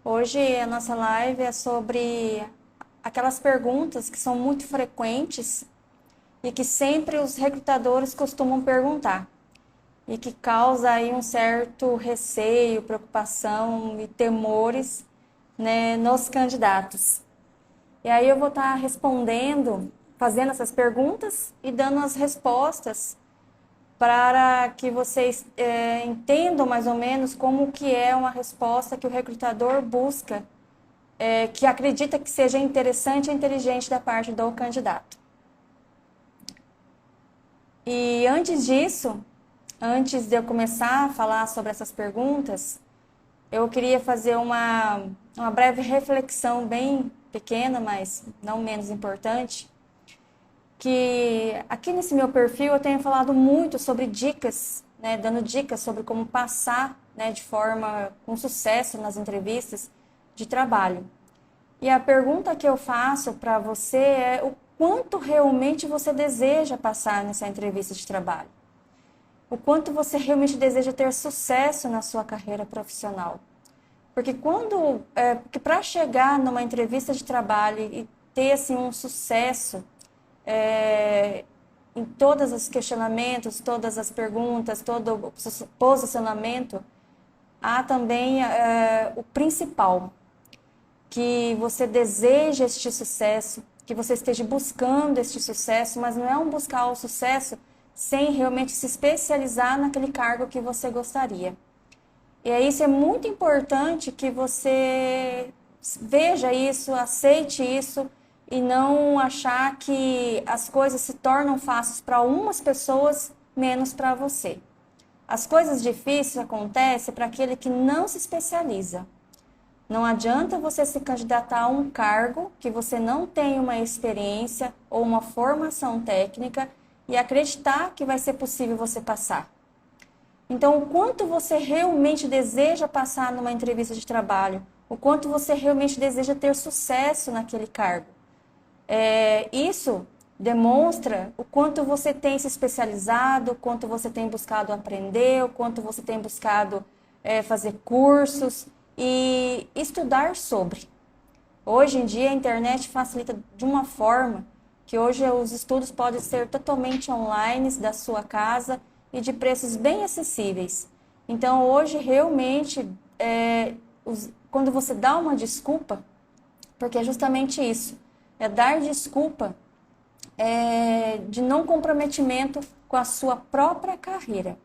Hoje a nossa live é sobre aquelas perguntas que são muito frequentes e que sempre os recrutadores costumam perguntar e que causa aí um certo receio, preocupação e temores, né, nos candidatos. E aí eu vou estar respondendo, fazendo essas perguntas e dando as respostas para que vocês entendam mais ou menos como que é uma resposta que o recrutador busca, que acredita que seja interessante e inteligente da parte do candidato. E antes disso, antes de eu começar a falar sobre essas perguntas, eu queria fazer uma breve reflexão bem pequena, mas não menos importante, que aqui nesse meu perfil eu tenho falado muito sobre dicas, né, dando dicas sobre como passar, né, de forma com sucesso nas entrevistas de trabalho. E a pergunta que eu faço para você é o quanto realmente você deseja passar nessa entrevista de trabalho. O quanto você realmente deseja ter sucesso na sua carreira profissional. Porque porque para chegar numa entrevista de trabalho e ter assim um sucesso em todos os questionamentos, todas as perguntas, todo o posicionamento, há também o principal, que você deseja este sucesso, que você esteja buscando este sucesso, mas não é um buscar o sucesso sem realmente se especializar naquele cargo que você gostaria. E aí isso é muito importante que você veja isso, aceite isso e não achar que as coisas se tornam fáceis para umas pessoas, menos para você. As coisas difíceis acontecem para aquele que não se especializa. Não adianta você se candidatar a um cargo que você não tem uma experiência ou uma formação técnica e acreditar que vai ser possível você passar. Então, o quanto você realmente deseja passar numa entrevista de trabalho, o quanto você realmente deseja ter sucesso naquele cargo. Isso demonstra o quanto você tem se especializado, o quanto você tem buscado aprender, o quanto você tem buscado fazer cursos e estudar sobre. Hoje em dia a internet facilita de uma forma que hoje os estudos podem ser totalmente online da sua casa e de preços bem acessíveis. Então hoje realmente quando você dá uma desculpa, porque é justamente isso, é dar desculpa de não comprometimento com a sua própria carreira.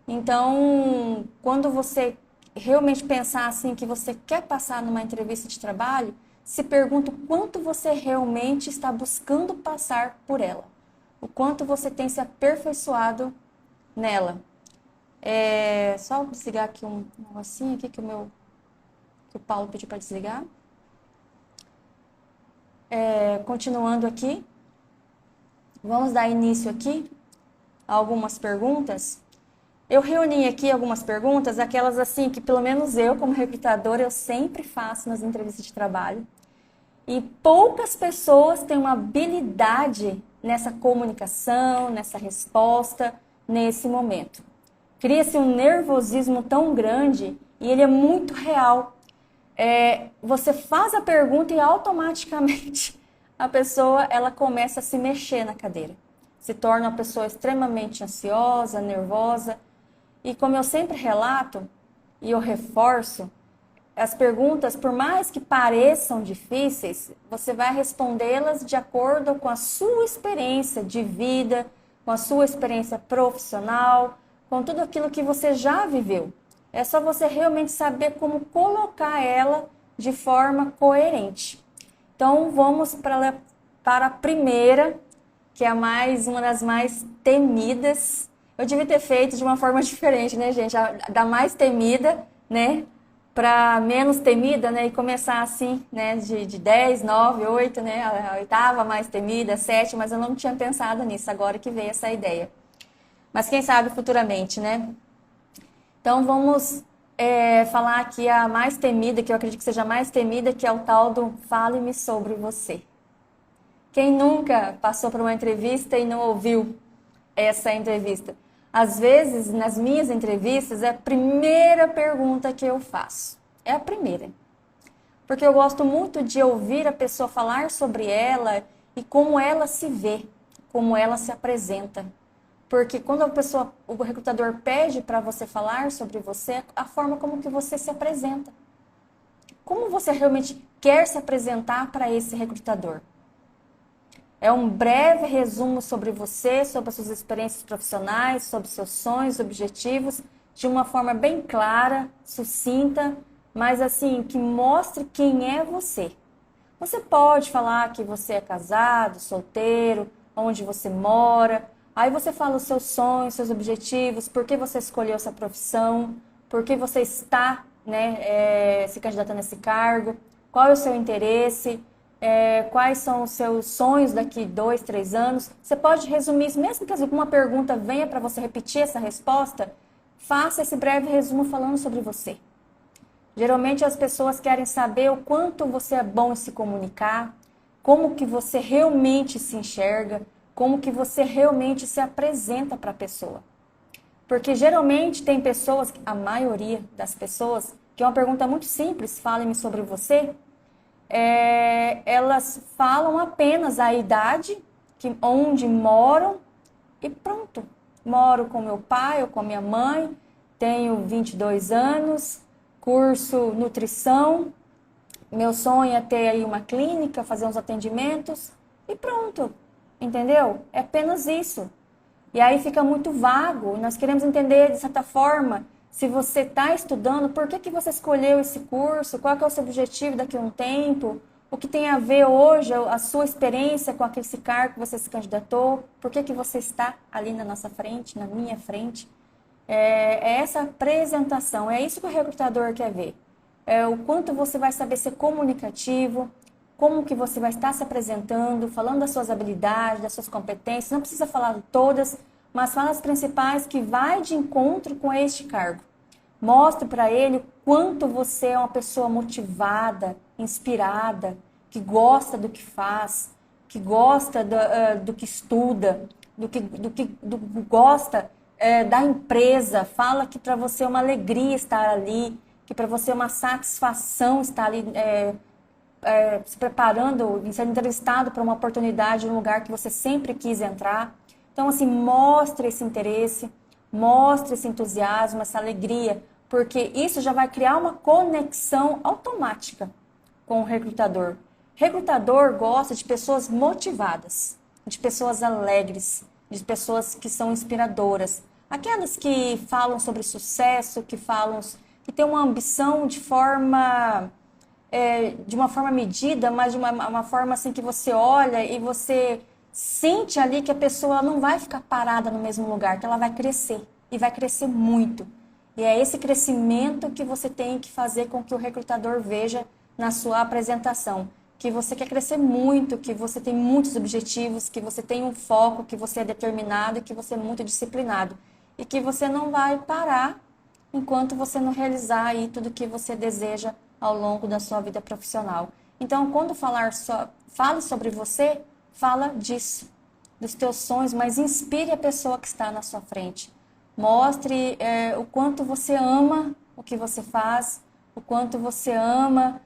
Então, quando você realmente pensar assim que você quer passar numa entrevista de trabalho, se pergunta o quanto você realmente está buscando passar por ela, o quanto você tem se aperfeiçoado nela. Só desligar aqui um negocinho aqui que o Paulo pediu para desligar. Continuando aqui, vamos dar início aqui a algumas perguntas. Eu reuni aqui algumas perguntas, aquelas assim que pelo menos eu, como recrutadora, eu sempre faço nas entrevistas de trabalho. E poucas pessoas têm uma habilidade nessa comunicação, nessa resposta, nesse momento. Cria-se um nervosismo tão grande e ele é muito real. Você faz a pergunta e automaticamente a pessoa ela começa a se mexer na cadeira. Se torna uma pessoa extremamente ansiosa, nervosa. E como eu sempre relato e eu reforço, as perguntas, por mais que pareçam difíceis, você vai respondê-las de acordo com a sua experiência de vida, com a sua experiência profissional, com tudo aquilo que você já viveu. É só você realmente saber como colocar ela de forma coerente. Então, vamos para a primeira, que é uma das mais temidas. Eu devia ter feito de uma forma diferente, né, gente? Da mais temida, né, para menos temida, né, e começar assim, né, de 10, 9, 8, né, a oitava mais temida, a sétima, mas eu não tinha pensado nisso, agora que veio essa ideia. Mas quem sabe futuramente, né? Então, vamos falar aqui a mais temida, que eu acredito que seja a mais temida, que é o tal do Fale-me sobre você. Quem nunca passou por uma entrevista e não ouviu essa entrevista? Às vezes, nas minhas entrevistas, é a primeira pergunta que eu faço. É a primeira. porque eu gosto muito de ouvir a pessoa falar sobre ela e como ela se vê, como ela se apresenta. Porque quando o recrutador pede para você falar sobre você, a forma como que você se apresenta. Como você realmente quer se apresentar para esse recrutador? É um breve resumo sobre você, sobre as suas experiências profissionais, sobre seus sonhos, objetivos, de uma forma bem clara, sucinta, mas assim, que mostre quem é você. Você pode falar que você é casado, solteiro, onde você mora. Aí você fala os seus sonhos, seus objetivos, por que você escolheu essa profissão, por que você está, né, se candidatando a esse cargo, qual é o seu interesse, quais são os seus sonhos daqui 2, 3 anos. Você pode resumir isso, mesmo que alguma pergunta venha para você repetir essa resposta, faça esse breve resumo falando sobre você. Geralmente as pessoas querem saber o quanto você é bom em se comunicar, como que você realmente se enxerga, como que você realmente se apresenta para a pessoa. Porque geralmente tem pessoas, a maioria das pessoas, que é uma pergunta muito simples, fale-me sobre você, elas falam apenas a idade, onde moram e pronto. Moro com meu pai ou com minha mãe, tenho 22 anos, curso nutrição, meu sonho é ter aí uma clínica, fazer uns atendimentos e pronto, entendeu? É apenas isso. E aí fica muito vago, nós queremos entender de certa forma, se você está estudando, por que você escolheu esse curso, qual que é o seu objetivo daqui a um tempo, o que tem a ver hoje, a sua experiência com aquele cargo que você se candidatou, por que você está ali na nossa frente, na minha frente. É essa apresentação, é isso que o recrutador quer ver. É o quanto você vai saber ser comunicativo, como que você vai estar se apresentando, falando das suas habilidades, das suas competências. Não precisa falar de todas, mas fala as principais que vai de encontro com este cargo. Mostre para ele o quanto você é uma pessoa motivada, inspirada, que gosta do que faz, que gosta do que estuda, do que gosta da empresa. Fala que para você é uma alegria estar ali, que para você é uma satisfação estar ali se preparando, sendo entrevistado para uma oportunidade, um lugar que você sempre quis entrar. Então, assim, mostre esse interesse, mostre esse entusiasmo, essa alegria, porque isso já vai criar uma conexão automática com o recrutador. Recrutador gosta de pessoas motivadas, de pessoas alegres, de pessoas que são inspiradoras. Aquelas que falam sobre sucesso, que têm uma ambição de uma forma medida, mas de uma forma assim que você olha e você sente ali que a pessoa não vai ficar parada no mesmo lugar, que ela vai crescer, e vai crescer muito. E é esse crescimento que você tem que fazer com que o recrutador veja na sua apresentação. Que você quer crescer muito, que você tem muitos objetivos, que você tem um foco, que você é determinado e que você é muito disciplinado. E que você não vai parar enquanto você não realizar aí tudo que você deseja ao longo da sua vida profissional. Então, quando fale sobre você, fala disso, dos teus sonhos, mas inspire a pessoa que está na sua frente. Mostre o quanto você ama o que você faz, o quanto você ama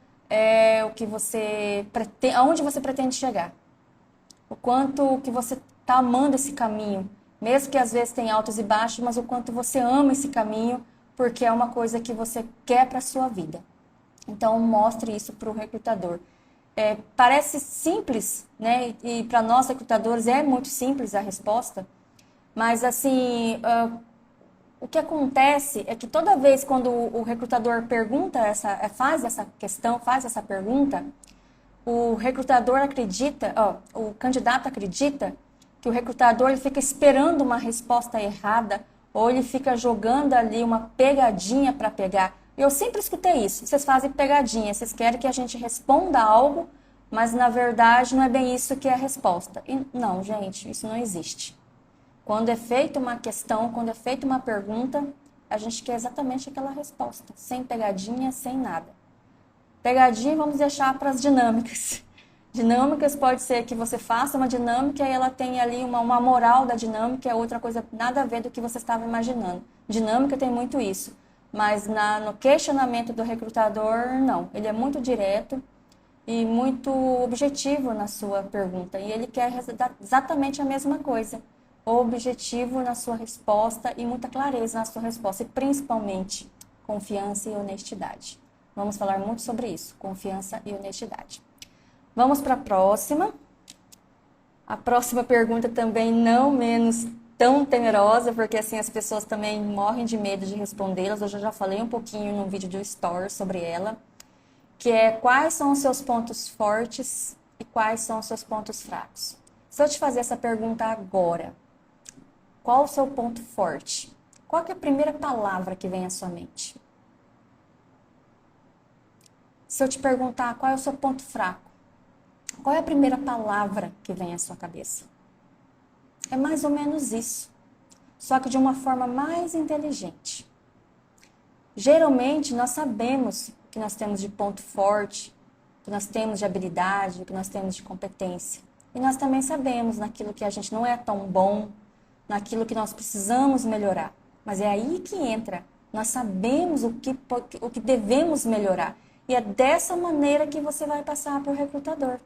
o que você pretende, aonde você pretende chegar. O quanto que você está amando esse caminho, mesmo que às vezes tenha altos e baixos, mas o quanto você ama esse caminho, porque é uma coisa que você quer para a sua vida. Então, mostre isso para o recrutador. Parece simples, né? E para nós recrutadores é muito simples a resposta, mas assim, o que acontece é que toda vez quando o recrutador faz essa questão, faz essa pergunta, o recrutador acredita, o candidato acredita que o recrutador ele fica esperando uma resposta errada ou ele fica jogando ali uma pegadinha para pegar. Eu sempre escutei isso. Vocês fazem pegadinha, vocês querem que a gente responda algo, mas na verdade não é bem isso que é a resposta. E, não, gente, isso não existe. Quando é feita uma questão, quando é feita uma pergunta, a gente quer exatamente aquela resposta, sem pegadinha, sem nada. Pegadinha vamos deixar para as dinâmicas. Dinâmicas pode ser que você faça uma dinâmica e ela tem ali uma moral da dinâmica, é outra coisa nada a ver do que você estava imaginando. Dinâmica tem muito isso. Mas no questionamento do recrutador, não. Ele é muito direto e muito objetivo na sua pergunta. E ele quer exatamente a mesma coisa. Objetivo na sua resposta e muita clareza na sua resposta. E principalmente, confiança e honestidade. Vamos falar muito sobre isso, confiança e honestidade. Vamos para a próxima. A próxima pergunta também não menos tão temerosa, porque assim as pessoas também morrem de medo de respondê-las. Eu já falei um pouquinho no vídeo do Story sobre ela, que é quais são os seus pontos fortes e quais são os seus pontos fracos. Se eu te fazer essa pergunta agora, qual o seu ponto forte? Qual que é a primeira palavra que vem à sua mente? Se eu te perguntar qual é o seu ponto fraco, qual é a primeira palavra que vem à sua cabeça? É mais ou menos isso, só que de uma forma mais inteligente. Geralmente, nós sabemos o que nós temos de ponto forte, o que nós temos de habilidade, o que nós temos de competência. E nós também sabemos naquilo que a gente não é tão bom, naquilo que nós precisamos melhorar. Mas é aí que entra, nós sabemos o que devemos melhorar. E é dessa maneira que você vai passar para o recrutador.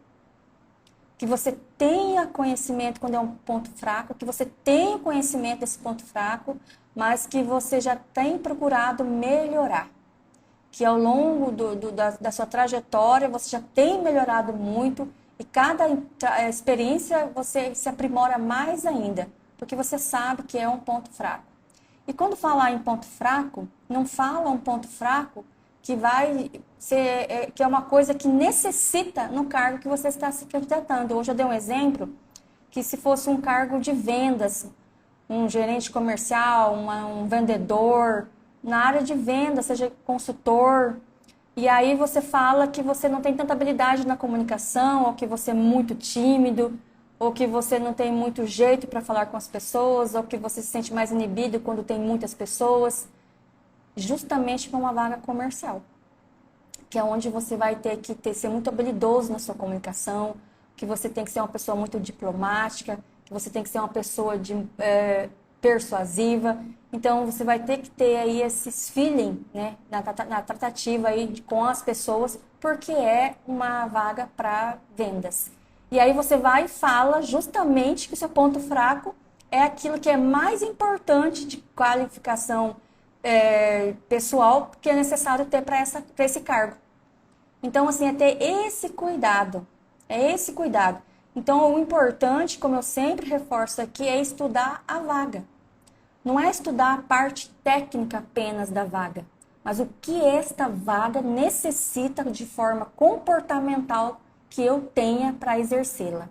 Que você tenha conhecimento quando é um ponto fraco, que você tenha conhecimento desse ponto fraco, mas que você já tem procurado melhorar. Que ao longo da sua trajetória você já tem melhorado muito e cada experiência você se aprimora mais ainda, porque você sabe que é um ponto fraco. E quando falar em ponto fraco, não fala um ponto fraco que vai ser, que é uma coisa que necessita no cargo que você está se candidatando. Hoje eu dei um exemplo que se fosse um cargo de vendas, um gerente comercial, um vendedor, na área de vendas, seja consultor, e aí você fala que você não tem tanta habilidade na comunicação, ou que você é muito tímido, ou que você não tem muito jeito para falar com as pessoas, ou que você se sente mais inibido quando tem muitas pessoas, justamente para uma vaga comercial, que é onde você vai ter que ser muito habilidoso na sua comunicação, que você tem que ser uma pessoa muito diplomática, que você tem que ser uma pessoa persuasiva. Então, você vai ter que ter aí esses feeling, né, na tratativa aí com as pessoas, porque é uma vaga para vendas. E aí você vai e fala justamente que o seu ponto fraco é aquilo que é mais importante de qualificação pessoal que é necessário ter para esse cargo. Então, assim, é ter esse cuidado. É esse cuidado. Então, o importante, como eu sempre reforço aqui, é estudar a vaga. Não é estudar a parte técnica apenas da vaga, mas o que esta vaga necessita de forma comportamental que eu tenha para exercê-la.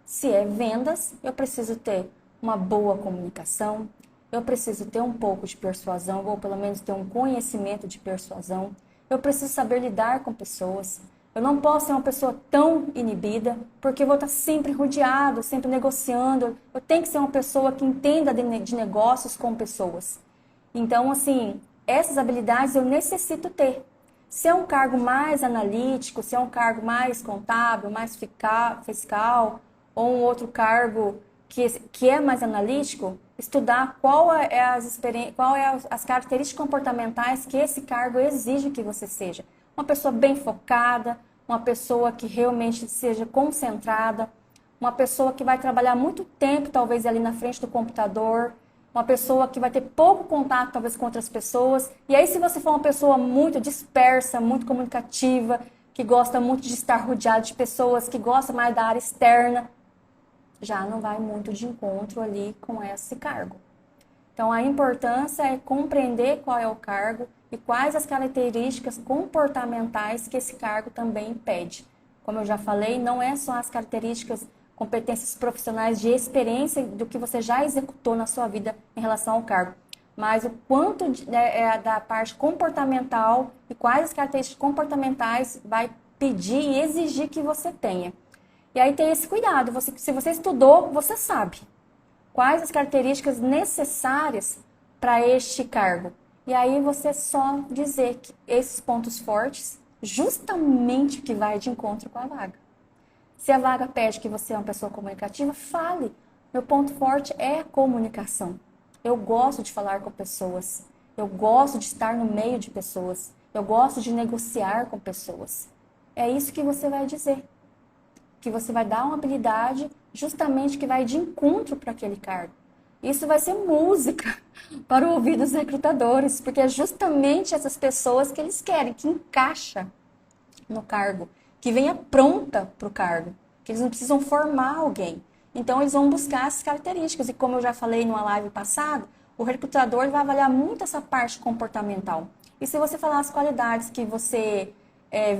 Se é vendas, eu preciso ter uma boa comunicação, eu preciso ter um pouco de persuasão, ou pelo menos ter um conhecimento de persuasão. Eu preciso saber lidar com pessoas. Eu não posso ser uma pessoa tão inibida, porque eu vou estar sempre rodeado, sempre negociando. Eu tenho que ser uma pessoa que entenda de negócios com pessoas. Então, assim, essas habilidades eu necessito ter. Se é um cargo mais analítico, se é um cargo mais contábil, mais fiscal, ou um outro cargo que é mais analítico, estudar qual é as características comportamentais que esse cargo exige que você seja. Uma pessoa bem focada, uma pessoa que realmente seja concentrada, uma pessoa que vai trabalhar muito tempo, talvez, ali na frente do computador, uma pessoa que vai ter pouco contato, talvez, com outras pessoas. E aí, se você for uma pessoa muito dispersa, muito comunicativa, que gosta muito de estar rodeada de pessoas, que gosta mais da área externa, já não vai muito de encontro ali com esse cargo. Então, a importância é compreender qual é o cargo e quais as características comportamentais que esse cargo também pede. Como eu já falei, não é só as características, competências profissionais de experiência do que você já executou na sua vida em relação ao cargo, mas o quanto da parte comportamental e quais as características comportamentais vai pedir e exigir que você tenha. E aí tem esse cuidado, se você estudou, você sabe quais as características necessárias para este cargo. E aí você só dizer que esses pontos fortes, justamente que vai de encontro com a vaga. Se a vaga pede que você é uma pessoa comunicativa, fale. Meu ponto forte é a comunicação. Eu gosto de falar com pessoas. Eu gosto de estar no meio de pessoas. Eu gosto de negociar com pessoas. É isso que você vai dizer. Que você vai dar uma habilidade justamente que vai de encontro para aquele cargo. Isso vai ser música para o ouvido dos recrutadores, porque é justamente essas pessoas que eles querem, que encaixa no cargo, que venha pronta para o cargo, que eles não precisam formar alguém. Então, eles vão buscar essas características. E como eu já falei numa live passada, o recrutador vai avaliar muito essa parte comportamental. E se você falar as qualidades que você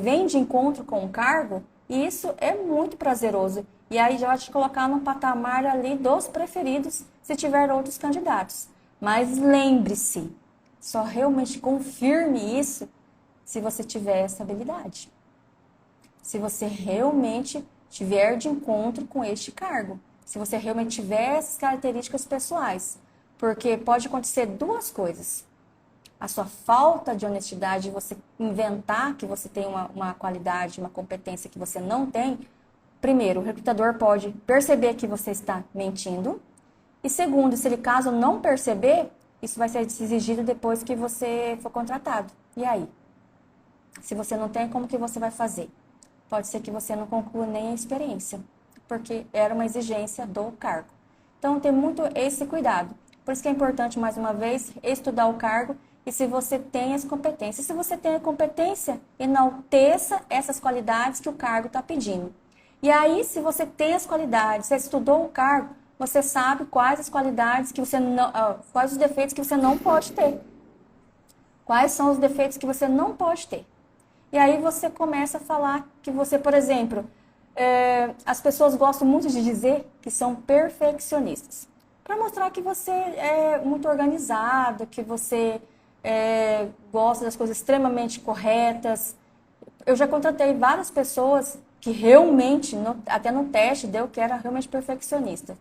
vem de encontro com o cargo, isso é muito prazeroso. E aí já vai te colocar no patamar ali dos preferidos, se tiver outros candidatos. Mas lembre-se, só realmente confirme isso se você tiver essa habilidade. Se você realmente tiver de encontro com este cargo. Se você realmente tiver essas características pessoais. Porque pode acontecer duas coisas. A sua falta de honestidade, você inventar que você tem uma qualidade, uma competência que você não tem. Primeiro, o recrutador pode perceber que você está mentindo. E segundo, se ele caso não perceber, isso vai ser exigido depois que você for contratado. E aí? Se você não tem, como que você vai fazer? Pode ser que você não conclua nem a experiência, porque era uma exigência do cargo. Então, tem muito esse cuidado. Por isso que é importante, mais uma vez, estudar o cargo e se você tem as competências. Se você tem a competência, enalteça essas qualidades que o cargo está pedindo. E aí, se você tem as qualidades, você estudou o cargo, você sabe quais as qualidades que você não, quais os defeitos que você não pode ter. Quais são os defeitos que você não pode ter. E aí você começa a falar que você, por exemplo, as pessoas gostam muito de dizer que são perfeccionistas. Para mostrar que você é muito organizado, que você gosta das coisas extremamente corretas. Eu já contratei várias pessoas que realmente, até no teste, deu que era realmente perfeccionista.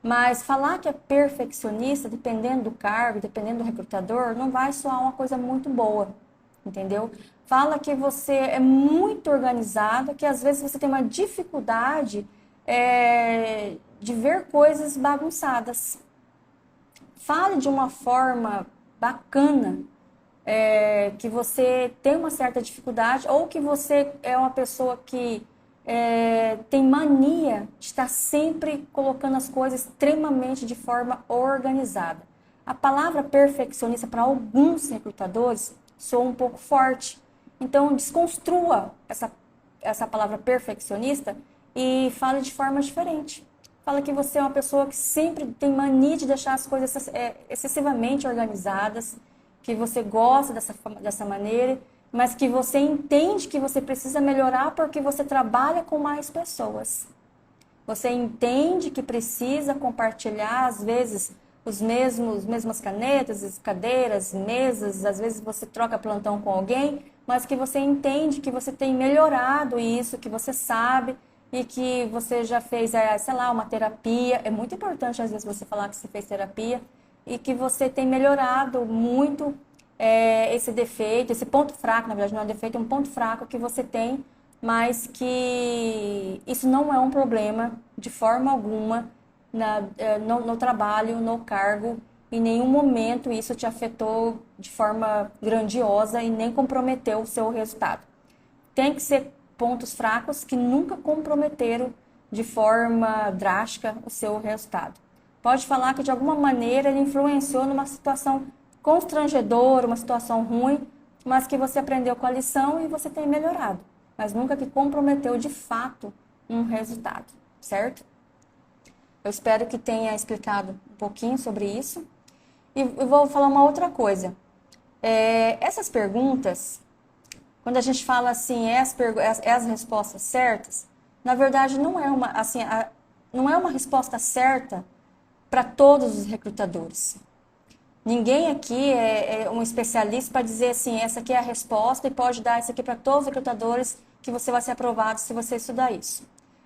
Mas falar que é perfeccionista, dependendo do cargo, dependendo do recrutador, não vai soar uma coisa muito boa, entendeu? Fala que você é muito organizado, que às vezes você tem uma dificuldade de ver coisas bagunçadas. Fale de uma forma bacana, que você tem uma certa dificuldade ou que você é uma pessoa que tem mania de estar sempre colocando as coisas extremamente de forma organizada. A palavra perfeccionista para alguns recrutadores soa um pouco forte. Então, desconstrua essa palavra perfeccionista e fale de forma diferente. Fala que você é uma pessoa que sempre tem mania de deixar as coisas excessivamente organizadas, que você gosta dessa maneira, mas que você entende que você precisa melhorar porque você trabalha com mais pessoas. Você entende que precisa compartilhar, às vezes, mesmas canetas, cadeiras, mesas, às vezes você troca plantão com alguém, mas que você entende que você tem melhorado isso, que você sabe e que você já fez, sei lá, uma terapia. É muito importante, às vezes, você falar que você fez terapia e que você tem melhorado muito esse defeito, esse ponto fraco, na verdade não é um defeito, é um ponto fraco que você tem, mas que isso não é um problema de forma alguma no trabalho, no cargo. Em nenhum momento isso te afetou de forma grandiosa e nem comprometeu o seu resultado. Tem que ser pontos fracos que nunca comprometeram de forma drástica o seu resultado. Pode falar que de alguma maneira ele influenciou numa situação constrangedora, uma situação ruim, mas que você aprendeu com a lição e você tem melhorado. Mas nunca que comprometeu de fato um resultado, certo? Eu espero que tenha explicado um pouquinho sobre isso. E eu vou falar uma outra coisa. Essas perguntas, quando a gente fala assim, as respostas certas, na verdade não é não é uma resposta certa para todos os recrutadores. Ninguém aqui é um especialista para dizer assim, essa aqui é a resposta e pode dar isso aqui para todos os recrutadores que você vai ser aprovado se você estudar isso.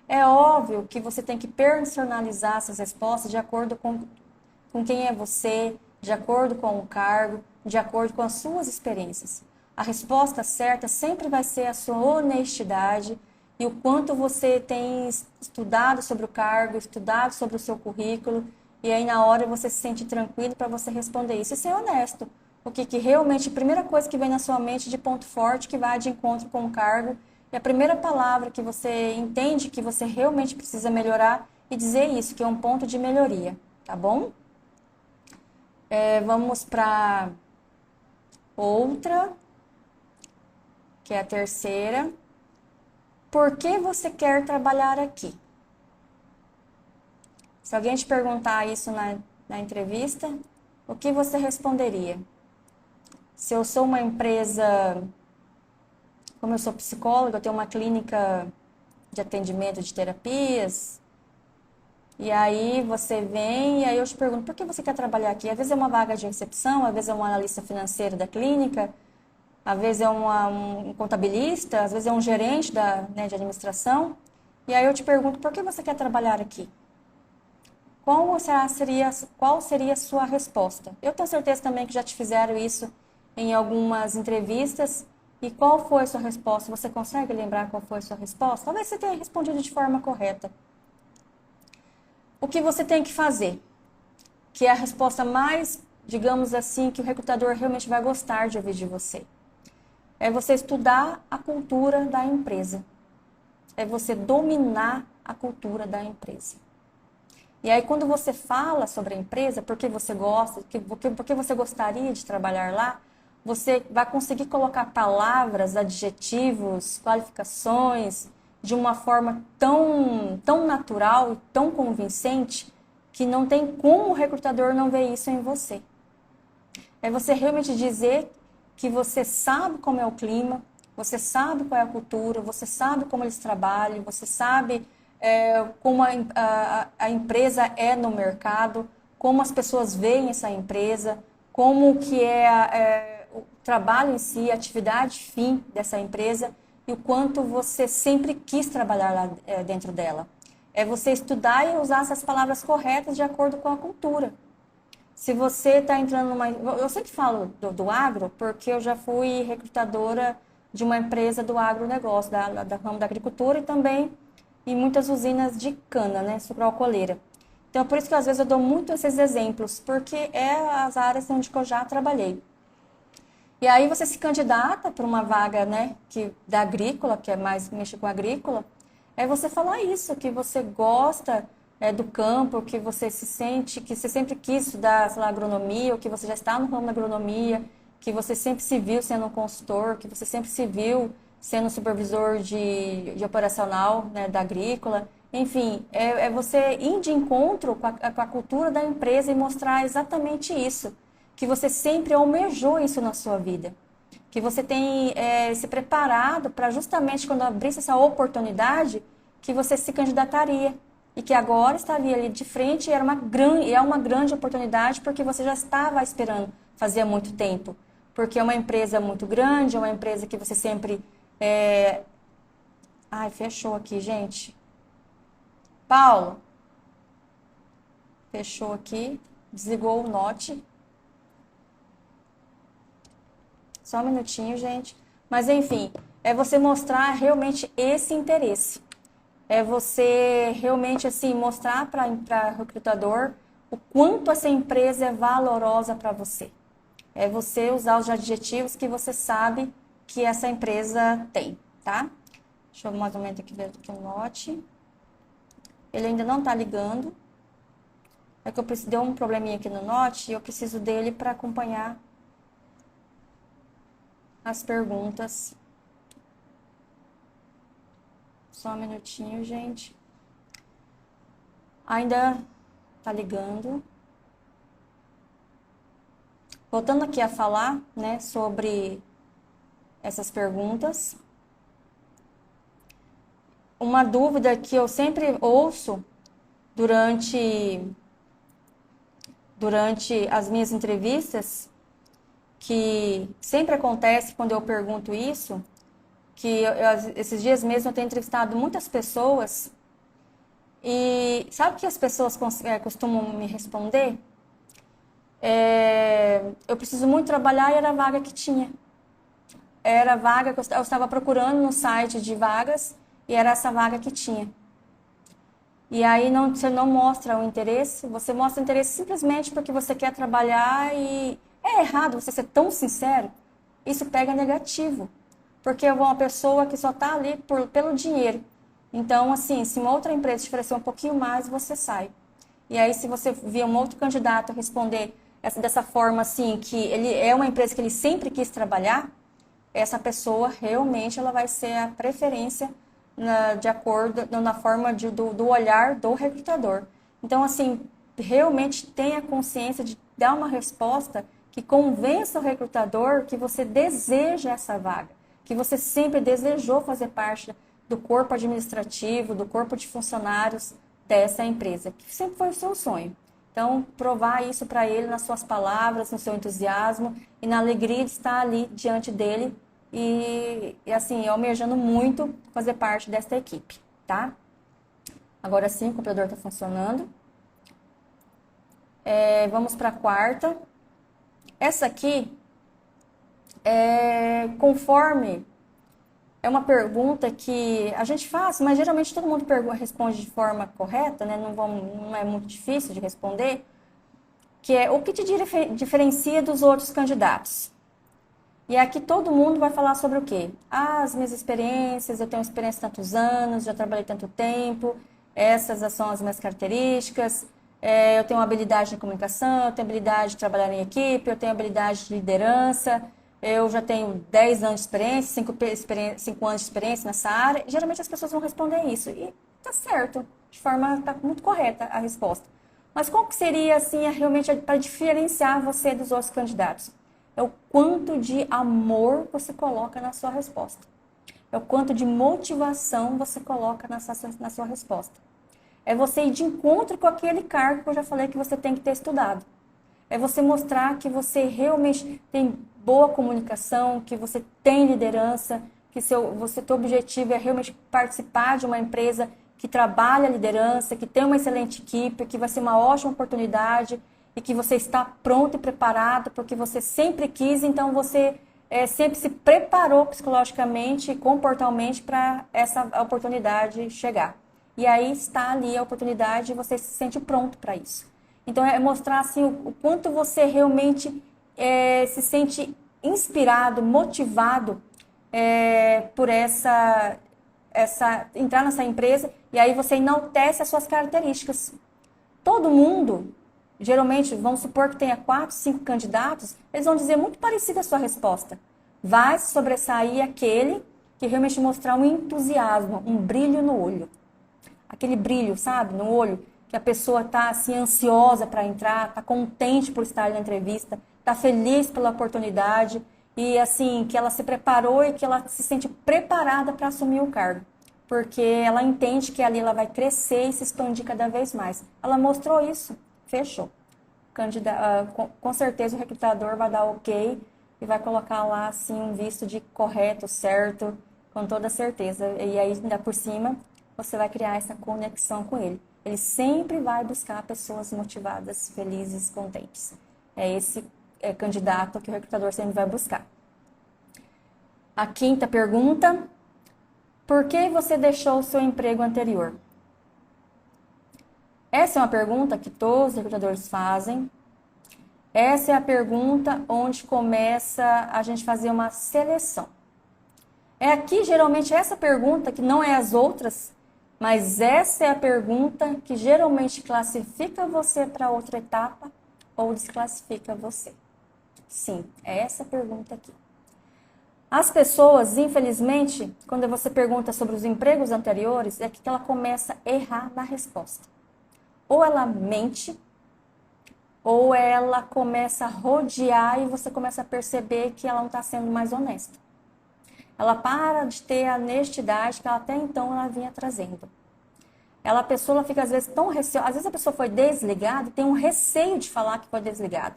É óbvio que você tem que personalizar essas respostas de acordo com quem é você, de acordo com o cargo, de acordo com as suas experiências. A resposta certa sempre vai ser a sua honestidade e o quanto você tem estudado sobre o cargo, estudado sobre o seu currículo, e aí na hora você se sente tranquilo para você responder isso e ser honesto. o que realmente, a primeira coisa que vem na sua mente de ponto forte, que vai de encontro com o cargo, e a primeira palavra que você entende que você realmente precisa melhorar e dizer isso, que é um ponto de melhoria, tá bom? Vamos para outra, que é a terceira. Por que você quer trabalhar aqui? Se alguém te perguntar isso na entrevista, o que você responderia? Se eu sou uma empresa, como eu sou psicóloga, eu tenho uma clínica de atendimento de terapias, e aí você vem e aí eu te pergunto, por que você quer trabalhar aqui? Às vezes é uma vaga de recepção, às vezes é um analista financeiro da clínica, às vezes é um contabilista, às vezes é um gerente de administração. E aí eu te pergunto, por que você quer trabalhar aqui? Qual seria a sua resposta? Eu tenho certeza também que já te fizeram isso em algumas entrevistas. E qual foi a sua resposta? Você consegue lembrar qual foi a sua resposta? Talvez você tenha respondido de forma correta. O que você tem que fazer? Que é a resposta mais, digamos assim, que o recrutador realmente vai gostar de ouvir de você. É você estudar a cultura da empresa. É você dominar a cultura da empresa. E aí, quando você fala sobre a empresa, por que você gosta, por que você gostaria de trabalhar lá, você vai conseguir colocar palavras, adjetivos, qualificações de uma forma tão natural e tão convincente que não tem como o recrutador não ver isso em você. É você realmente dizer que você sabe como é o clima, você sabe qual é a cultura, você sabe como eles trabalham, você sabe como a empresa é no mercado, como as pessoas veem essa empresa, como que o trabalho em si, a atividade fim dessa empresa e o quanto você sempre quis trabalhar lá dentro dela. É você estudar e usar essas palavras corretas de acordo com a cultura. Se você está entrando numa... Eu sempre falo do agro porque eu já fui recrutadora de uma empresa do agronegócio, da ramo da agricultura e também em muitas usinas de cana, né, sucroalcooleira. Então, por isso que às vezes eu dou muito esses exemplos, porque é as áreas onde eu já trabalhei. E aí você se candidata para uma vaga, né, da agrícola, que é mais mexer com agrícola, é você falar isso, que você gosta do campo, que você se sente, que você sempre quis estudar, sei lá, agronomia, ou que você já está no ramo da agronomia, que você sempre se viu sendo um consultor, que você sempre se viu sendo supervisor de operacional, né, da agrícola. Enfim, é você ir de encontro com a cultura da empresa e mostrar exatamente isso, que você sempre almejou isso na sua vida, que você tem se preparado para justamente quando abrisse essa oportunidade, que você se candidataria e que agora estaria ali de frente e é uma grande oportunidade porque você já estava esperando fazia muito tempo, porque é uma empresa muito grande, é uma empresa que você sempre... Ai, fechou aqui, gente. Paulo, fechou aqui, desligou o Note. Só um minutinho, gente. Mas, enfim, é você mostrar realmente esse interesse. É você realmente, assim, mostrar para o recrutador o quanto essa empresa é valorosa para você. É você usar os adjetivos que você sabe que essa empresa tem, tá? Deixa eu mais um momento aqui ver aqui o Note. Ele ainda não tá ligando. É que deu um probleminha aqui no Note e eu preciso dele para acompanhar as perguntas. Só um minutinho, gente. Ainda tá ligando. Voltando aqui a falar, né, sobre essas perguntas. Uma dúvida que eu sempre ouço durante as minhas entrevistas, que sempre acontece quando eu pergunto isso, que esses dias mesmo eu tenho entrevistado muitas pessoas e sabe o que as pessoas costumam me responder? Eu preciso muito trabalhar e era a vaga que tinha. Era a vaga que eu estava procurando no site de vagas e era essa vaga que tinha. E aí você não mostra o interesse, você mostra o interesse simplesmente porque você quer trabalhar e É errado você ser tão sincero? Isso pega negativo, porque é uma pessoa que só está ali pelo dinheiro. Então, assim, se uma outra empresa te oferecer um pouquinho mais, você sai. E aí, se você vir um outro candidato responder dessa forma, assim, que ele é uma empresa que ele sempre quis trabalhar, essa pessoa realmente ela vai ser a preferência de acordo na forma do olhar do recrutador. Então, assim, realmente tenha consciência de dar uma resposta que convença o recrutador que você deseja essa vaga, que você sempre desejou fazer parte do corpo administrativo, do corpo de funcionários dessa empresa, que sempre foi o seu sonho. Então, provar isso para ele nas suas palavras, no seu entusiasmo e na alegria de estar ali diante dele e assim, almejando muito fazer parte desta equipe, tá? Agora sim, o computador está funcionando. Vamos para a quarta. Essa aqui, conforme é uma pergunta que a gente faz, mas geralmente todo mundo responde de forma correta, né? Não é muito difícil de responder, que é o que te diferencia dos outros candidatos. E aqui todo mundo vai falar sobre o quê? As minhas experiências, eu tenho experiência há tantos anos, já trabalhei tanto tempo, essas são as minhas características, eu tenho habilidade de comunicação, eu tenho habilidade de trabalhar em equipe, eu tenho habilidade de liderança, eu já tenho 10 anos de experiência, 5 anos de experiência nessa área. E geralmente as pessoas vão responder isso. E tá certo, de forma tá muito correta a resposta. Mas qual que seria, assim, realmente para diferenciar você dos outros candidatos? É o quanto de amor você coloca na sua resposta. É o quanto de motivação você coloca na sua resposta. É você ir de encontro com aquele cargo que eu já falei que você tem que ter estudado. É você mostrar que você realmente tem boa comunicação, que você tem liderança, que teu objetivo é realmente participar de uma empresa que trabalha a liderança, que tem uma excelente equipe, que vai ser uma ótima oportunidade e que você está pronto e preparado porque você sempre quis, então você sempre se preparou psicologicamente e comportalmente para essa oportunidade chegar. E aí está ali a oportunidade e você se sente pronto para isso. Então, é mostrar assim, o quanto você realmente se sente inspirado, motivado por entrar nessa empresa, e aí você enaltece as suas características. Todo mundo, geralmente, vamos supor que tenha 4, 5 candidatos, eles vão dizer muito parecida a sua resposta. Vai sobressair aquele que realmente mostrar um entusiasmo, um brilho no olho. Aquele brilho, sabe, no olho, que a pessoa está assim, ansiosa para entrar, está contente por estar na entrevista, está feliz pela oportunidade e assim, que ela se preparou e que ela se sente preparada para assumir o cargo. Porque ela entende que ali ela vai crescer e se expandir cada vez mais. Ela mostrou isso, fechou. Com certeza o recrutador vai dar ok e vai colocar lá assim um visto de correto, certo, com toda certeza. E aí, ainda por cima, você vai criar essa conexão com ele. Ele sempre vai buscar pessoas motivadas, felizes, contentes. É esse candidato que o recrutador sempre vai buscar. A quinta pergunta: por que você deixou o seu emprego anterior? Essa é uma pergunta que todos os recrutadores fazem. Essa é a pergunta onde começa a gente fazer uma seleção. É aqui, geralmente, essa pergunta, que não é as outras, mas essa é a pergunta que geralmente classifica você para outra etapa ou desclassifica você. Sim, é essa pergunta aqui. As pessoas, infelizmente, quando você pergunta sobre os empregos anteriores, é que ela começa a errar na resposta. Ou ela mente, ou ela começa a rodear e você começa a perceber que ela não está sendo mais honesta. Ela para de ter a honestidade que ela até então ela vinha trazendo. A pessoa fica às vezes tão receosa, às vezes a pessoa foi desligada e tem um receio de falar que foi desligada.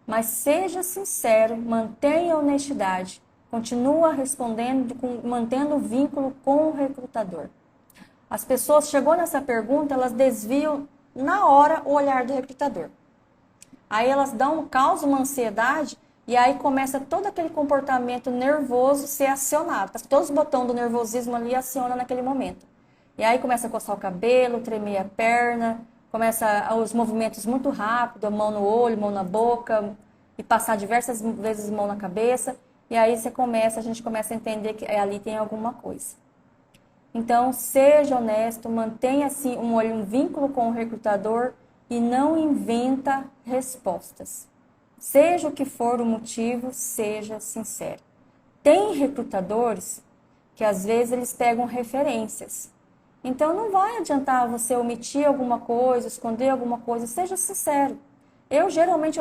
Mas seja sincero, mantenha a honestidade, continua respondendo, mantendo o vínculo com o recrutador. As pessoas, chegou nessa pergunta, elas desviam na hora o olhar do recrutador. Aí elas dão um caos, uma ansiedade, e aí começa todo aquele comportamento nervoso ser acionado. Todos os botões do nervosismo ali acionam naquele momento. E aí começa a coçar o cabelo, tremer a perna, começa os movimentos muito rápidos, mão no olho, mão na boca, e passar diversas vezes mão na cabeça, e aí a gente começa a entender que ali tem alguma coisa. Então, seja honesto, mantenha assim um vínculo com o recrutador e não inventa respostas. Seja o que for o motivo, seja sincero. Tem recrutadores que às vezes eles pegam referências. Então não vai adiantar você omitir alguma coisa, esconder alguma coisa, seja sincero. Eu geralmente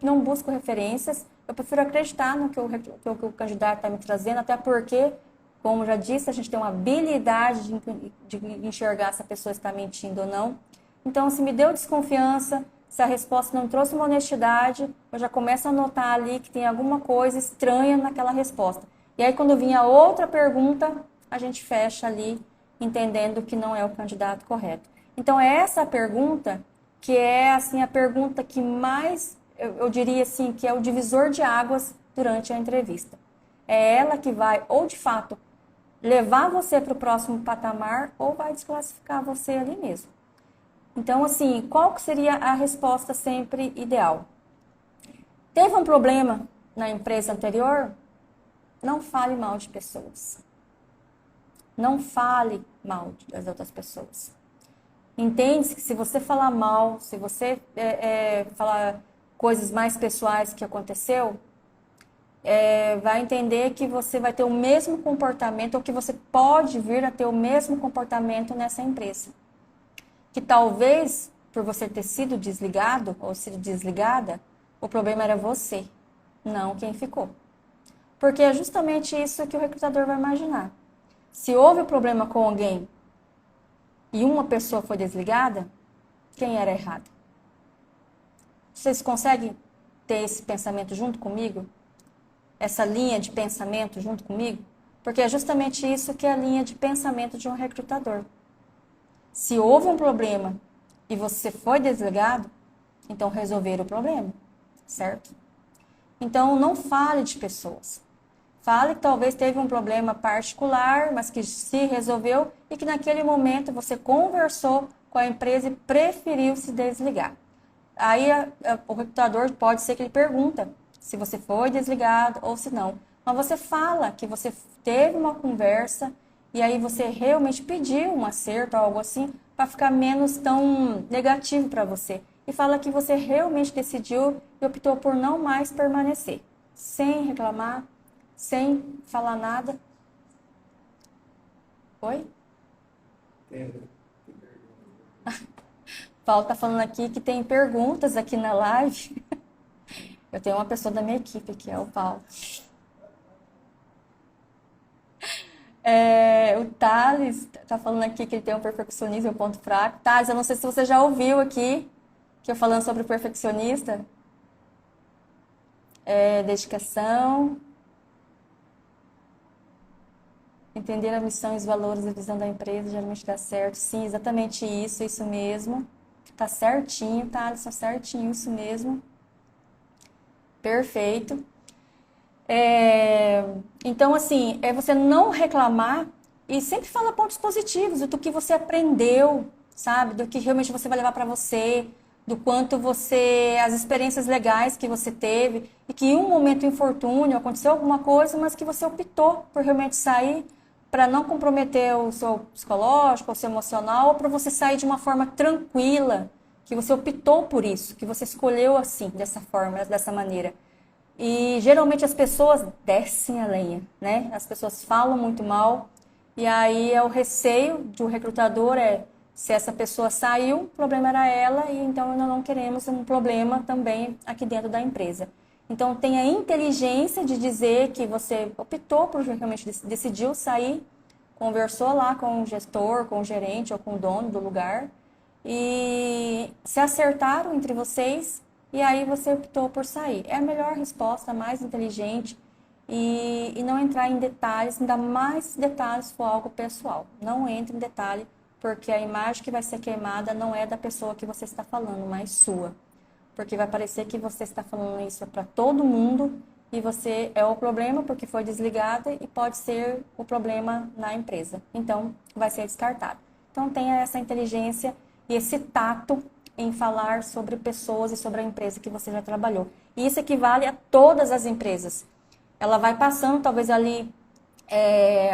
não busco referências, eu prefiro acreditar no que o candidato está me trazendo, até porque, como já disse, a gente tem uma habilidade de enxergar se a pessoa está mentindo ou não. Então, se me deu desconfiança, se a resposta não trouxe uma honestidade, eu já começo a notar ali que tem alguma coisa estranha naquela resposta. E aí, quando vinha outra pergunta, a gente fecha ali, entendendo que não é o candidato correto. Então, é essa pergunta que é assim a pergunta que mais, eu diria assim, que é o divisor de águas durante a entrevista. É ela que vai, ou de fato, levar você para o próximo patamar, ou vai desclassificar você ali mesmo. Então, assim, qual que seria a resposta sempre ideal? Teve um problema na empresa anterior? Não fale mal de pessoas. Não fale mal das outras pessoas. Entende que se você falar mal, se você falar coisas mais pessoais que aconteceu, vai entender que você vai ter o mesmo comportamento, ou que você pode vir a ter o mesmo comportamento nessa empresa. Que talvez, por você ter sido desligado ou sido desligada, o problema era você, não quem ficou. Porque é justamente isso que o recrutador vai imaginar. Se houve um problema com alguém e uma pessoa foi desligada, quem era errado? Vocês conseguem ter esse pensamento junto comigo? Essa linha de pensamento junto comigo? Porque é justamente isso que é a linha de pensamento de um recrutador. Se houve um problema e você foi desligado, então resolver o problema, certo? Então não fale de pessoas. Fale que talvez teve um problema particular, mas que se resolveu e que naquele momento você conversou com a empresa e preferiu se desligar. Aí o recrutador pode ser que ele pergunta se você foi desligado ou se não. Mas você fala que você teve uma conversa e aí você realmente pediu um acerto ou algo assim para ficar menos tão negativo para você. E fala que você realmente decidiu e optou por não mais permanecer, sem reclamar, sem falar nada. Oi? Paulo está falando aqui que tem perguntas aqui na live. Eu tenho uma pessoa da minha equipe que é o Paulo. O Thales está falando aqui que ele tem um perfeccionismo, um ponto fraco. Thales, eu não sei se você já ouviu aqui que eu falando sobre o perfeccionista. Dedicação. Entender a missão e os valores e a visão da empresa geralmente dá certo. Sim, exatamente isso mesmo. Tá certinho, tá, Alisson? Certinho, isso mesmo. Perfeito. Então, assim, é você não reclamar e sempre falar pontos positivos do que você aprendeu, sabe? Do que realmente você vai levar para você, do quanto as experiências legais que você teve e que em um momento de infortúnio aconteceu alguma coisa, mas que você optou por realmente sair para não comprometer o seu psicológico, o seu emocional, ou para você sair de uma forma tranquila, que você optou por isso, que você escolheu assim, dessa forma, dessa maneira. E geralmente as pessoas descem a lenha, né? As pessoas falam muito mal e aí é o receio do recrutador se essa pessoa saiu, o problema era ela e então nós não queremos um problema também aqui dentro da empresa. Então tenha inteligência de dizer que você optou por realmente decidiu sair, conversou lá com o gestor, com o gerente ou com o dono do lugar e se acertaram entre vocês. E aí você optou por sair. É a melhor resposta, a mais inteligente e não entrar em detalhes, ainda mais detalhes se for algo pessoal. Não entre em detalhe, porque a imagem que vai ser queimada não é da pessoa que você está falando, mas sua. Porque vai parecer que você está falando isso para todo mundo e você é o problema porque foi desligada e pode ser o problema na empresa. Então, vai ser descartado. Então, tenha essa inteligência e esse tato em falar sobre pessoas e sobre a empresa que você já trabalhou. E isso equivale a todas as empresas. Ela vai passando, talvez ali,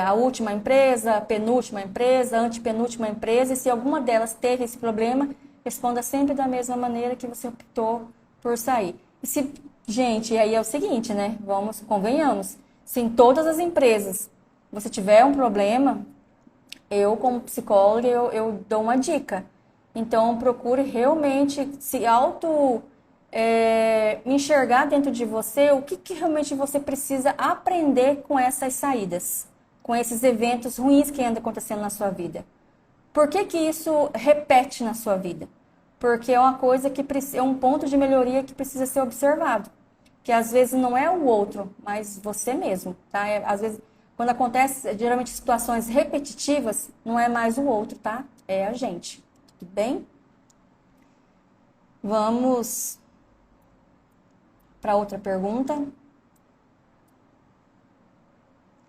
a última empresa, a penúltima empresa, a antepenúltima empresa, e se alguma delas teve esse problema, responda sempre da mesma maneira que você optou por sair. E se, gente, aí é o seguinte, né? Convenhamos, se em todas as empresas você tiver um problema, eu, como psicóloga, eu dou uma dica. Então, procure realmente se enxergar dentro de você o que realmente você precisa aprender com essas saídas, com esses eventos ruins que andam acontecendo na sua vida. Por que isso repete na sua vida? Porque é uma coisa que é um ponto de melhoria que precisa ser observado. Que às vezes não é o outro, mas você mesmo, tá? Às vezes, quando acontece, geralmente situações repetitivas, não é mais o outro, tá? É a gente. Tudo bem? Vamos para outra pergunta,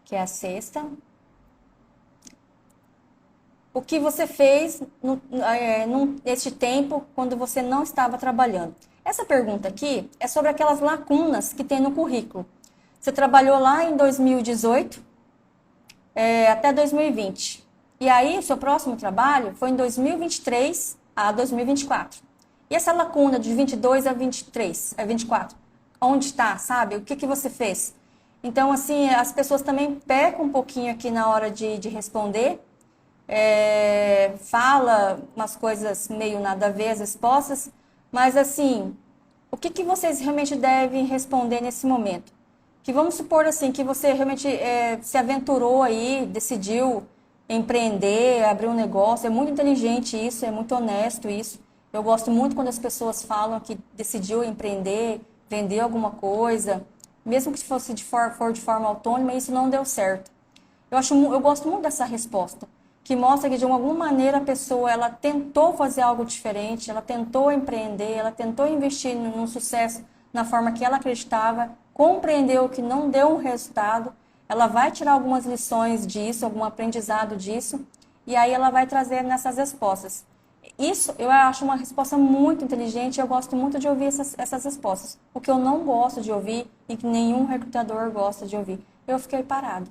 que é a sexta. O que você fez neste tempo quando você não estava trabalhando? Essa pergunta aqui é sobre aquelas lacunas que tem no currículo. Você trabalhou lá em 2018 até 2020. E aí, o seu próximo trabalho foi em 2023 a 2024. E essa lacuna de 22 a 23, a 24, onde está, sabe? O que você fez? Então, assim, as pessoas também pecam um pouquinho aqui na hora de responder. Fala umas coisas meio nada a ver as respostas, mas assim, o que vocês realmente devem responder nesse momento? Que vamos supor assim, que você realmente se aventurou aí, decidiu empreender, abrir um negócio, é muito inteligente isso, é muito honesto isso. Eu gosto muito quando as pessoas falam que decidiu empreender, vender alguma coisa, mesmo que fosse for de forma autônoma, isso não deu certo. Eu gosto muito dessa resposta, que mostra que de alguma maneira a pessoa ela tentou fazer algo diferente, ela tentou empreender, ela tentou investir num sucesso na forma que ela acreditava, compreendeu que não deu um resultado, ela vai tirar algumas lições disso, algum aprendizado disso, e aí ela vai trazer nessas respostas. Isso eu acho uma resposta muito inteligente, eu gosto muito de ouvir essas respostas. O que eu não gosto de ouvir e que nenhum recrutador gosta de ouvir, eu fiquei parado.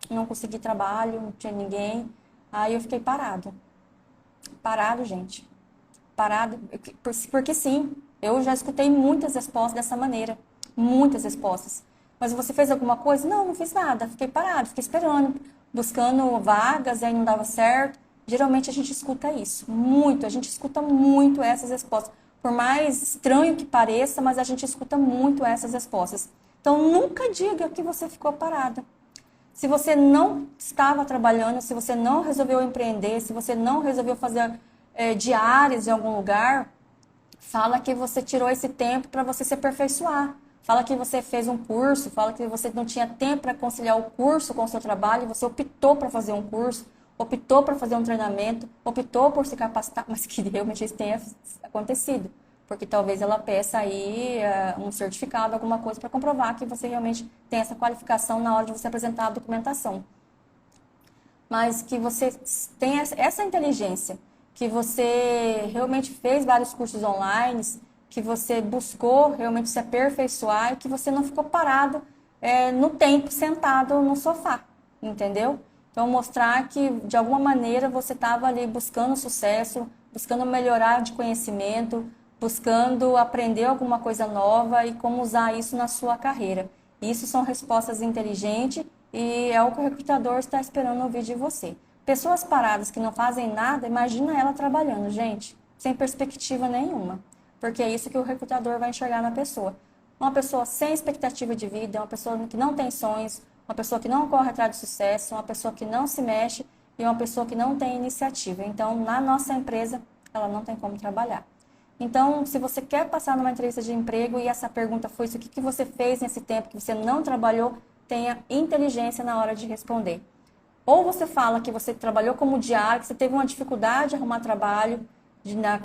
Não consegui trabalho, não tinha ninguém. Aí eu fiquei parado. Parado, gente. Parado. Porque sim, eu já escutei muitas respostas dessa maneira. Muitas respostas. Mas você fez alguma coisa? Não, não fiz nada. Fiquei parado, fiquei esperando. Buscando vagas, aí não dava certo. Geralmente a gente escuta isso. Muito. A gente escuta muito essas respostas. Por mais estranho que pareça, mas a gente escuta muito essas respostas. Então nunca diga que você ficou parada. Se você não estava trabalhando, se você não resolveu empreender, se você não resolveu fazer diárias em algum lugar, fala que você tirou esse tempo para você se aperfeiçoar. Fala que você fez um curso, fala que você não tinha tempo para conciliar o curso com o seu trabalho, você optou para fazer um curso, optou para fazer um treinamento, optou por se capacitar, mas que realmente isso tenha acontecido. Porque talvez ela peça aí um certificado, alguma coisa para comprovar que você realmente tem essa qualificação na hora de você apresentar a documentação. Mas que você tenha essa inteligência, que você realmente fez vários cursos online, que você buscou realmente se aperfeiçoar e que você não ficou parado no tempo sentado no sofá, entendeu? Então, mostrar que de alguma maneira você estava ali buscando sucesso, buscando melhorar de conhecimento, buscando aprender alguma coisa nova e como usar isso na sua carreira. Isso são respostas inteligentes e é o que o recrutador está esperando ouvir de você. Pessoas paradas que não fazem nada, imagina ela trabalhando, gente, sem perspectiva nenhuma. Porque é isso que o recrutador vai enxergar na pessoa. Uma pessoa sem expectativa de vida, uma pessoa que não tem sonhos, uma pessoa que não corre atrás de sucesso, uma pessoa que não se mexe e uma pessoa que não tem iniciativa. Então, na nossa empresa, ela não tem como trabalhar. Então, se você quer passar numa entrevista de emprego e essa pergunta foi isso, o que você fez nesse tempo que você não trabalhou, tenha inteligência na hora de responder. Ou você fala que você trabalhou como diário, que você teve uma dificuldade de arrumar trabalho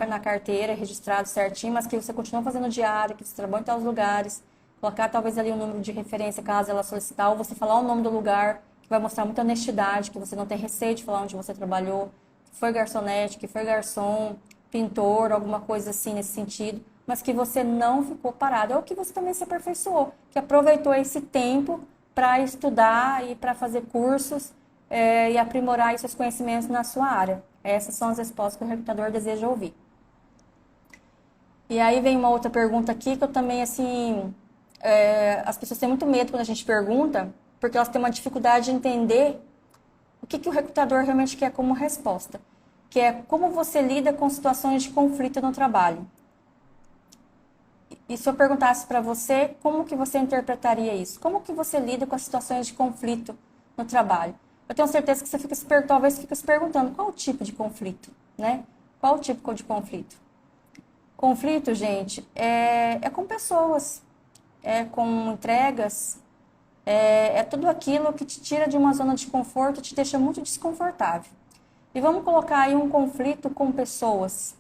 na carteira, registrado certinho, mas que você continua fazendo diário, que você trabalhou em tais lugares, colocar talvez ali o número de referência caso ela solicitar, ou você falar o nome do lugar, que vai mostrar muita honestidade, que você não tem receio de falar onde você trabalhou, que foi garçonete, que foi garçom, pintor, alguma coisa assim nesse sentido, mas que você não ficou parado, ou que você também se aperfeiçoou, que aproveitou esse tempo para estudar e para fazer cursos e aprimorar aí seus conhecimentos na sua área. Essas são as respostas que o recrutador deseja ouvir. E aí vem uma outra pergunta aqui que eu também, assim, as pessoas têm muito medo quando a gente pergunta, porque elas têm uma dificuldade de entender o que o recrutador realmente quer como resposta, que é como você lida com situações de conflito no trabalho. E se eu perguntasse para você, como que você interpretaria isso? Como que você lida com as situações de conflito no trabalho? Eu tenho certeza que você talvez fique se perguntando qual o tipo de conflito, né? Qual o tipo de conflito? Conflito, gente, é com pessoas, é com entregas, é tudo aquilo que te tira de uma zona de conforto e te deixa muito desconfortável. E vamos colocar aí um conflito com pessoas.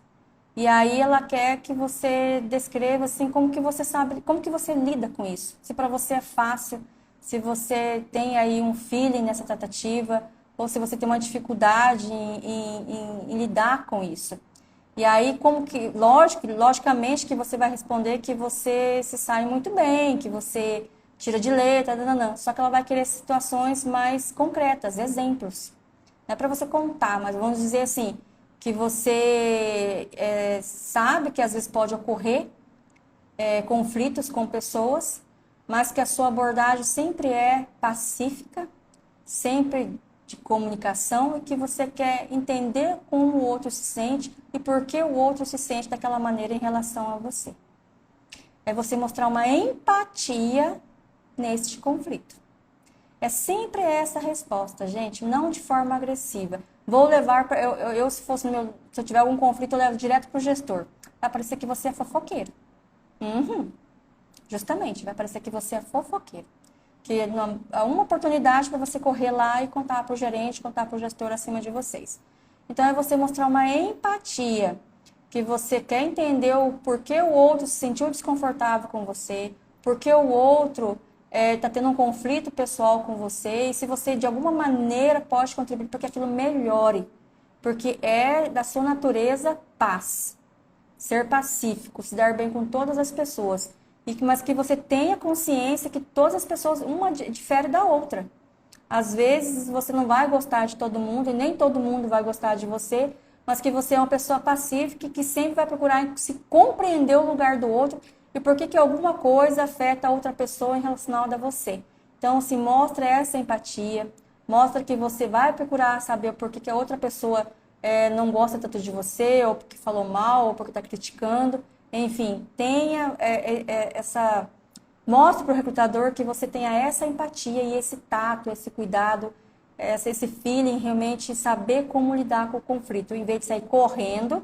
E aí ela quer que você descreva assim como que você sabe, como que você lida com isso. Se para você é fácil, se você tem aí um feeling nessa tratativa, ou se você tem uma dificuldade em lidar com isso. E aí, como que, logicamente que você vai responder que você se sai muito bem, que você tira de letra, nananã. Só que ela vai querer situações mais concretas, exemplos. Não é para você contar, mas vamos dizer assim, que você sabe que às vezes pode ocorrer conflitos com pessoas, mas que a sua abordagem sempre é pacífica, sempre de comunicação e que você quer entender como o outro se sente e por que o outro se sente daquela maneira em relação a você. É você mostrar uma empatia neste conflito. É sempre essa a resposta, gente, não de forma agressiva. Vou levar para eu se fosse se eu tiver algum conflito, eu levo direto para o gestor. Vai parecer que você é fofoqueiro. Justamente, vai parecer que você é fofoqueiro. Que há uma oportunidade para você correr lá e contar para o gerente, contar para o gestor acima de vocês. Então, é você mostrar uma empatia, que você quer entender o porquê o outro se sentiu desconfortável com você, porque o outro está tendo um conflito pessoal com você, e se você, de alguma maneira, pode contribuir para que aquilo melhore. Porque é da sua natureza paz, ser pacífico, se dar bem com todas as pessoas. Mas que você tenha consciência que todas as pessoas, uma difere da outra. Às vezes você não vai gostar de todo mundo e nem todo mundo vai gostar de você, mas que você é uma pessoa pacífica e que sempre vai procurar se compreender o lugar do outro e por que alguma coisa afeta a outra pessoa em relação a você. Então, assim, mostra essa empatia, mostra que você vai procurar saber por que a outra pessoa não gosta tanto de você, ou porque falou mal, ou porque está criticando. Enfim, tenha essa... Mostre para o recrutador que você tenha essa empatia e esse tato, esse cuidado, esse feeling, realmente saber como lidar com o conflito, em vez de sair correndo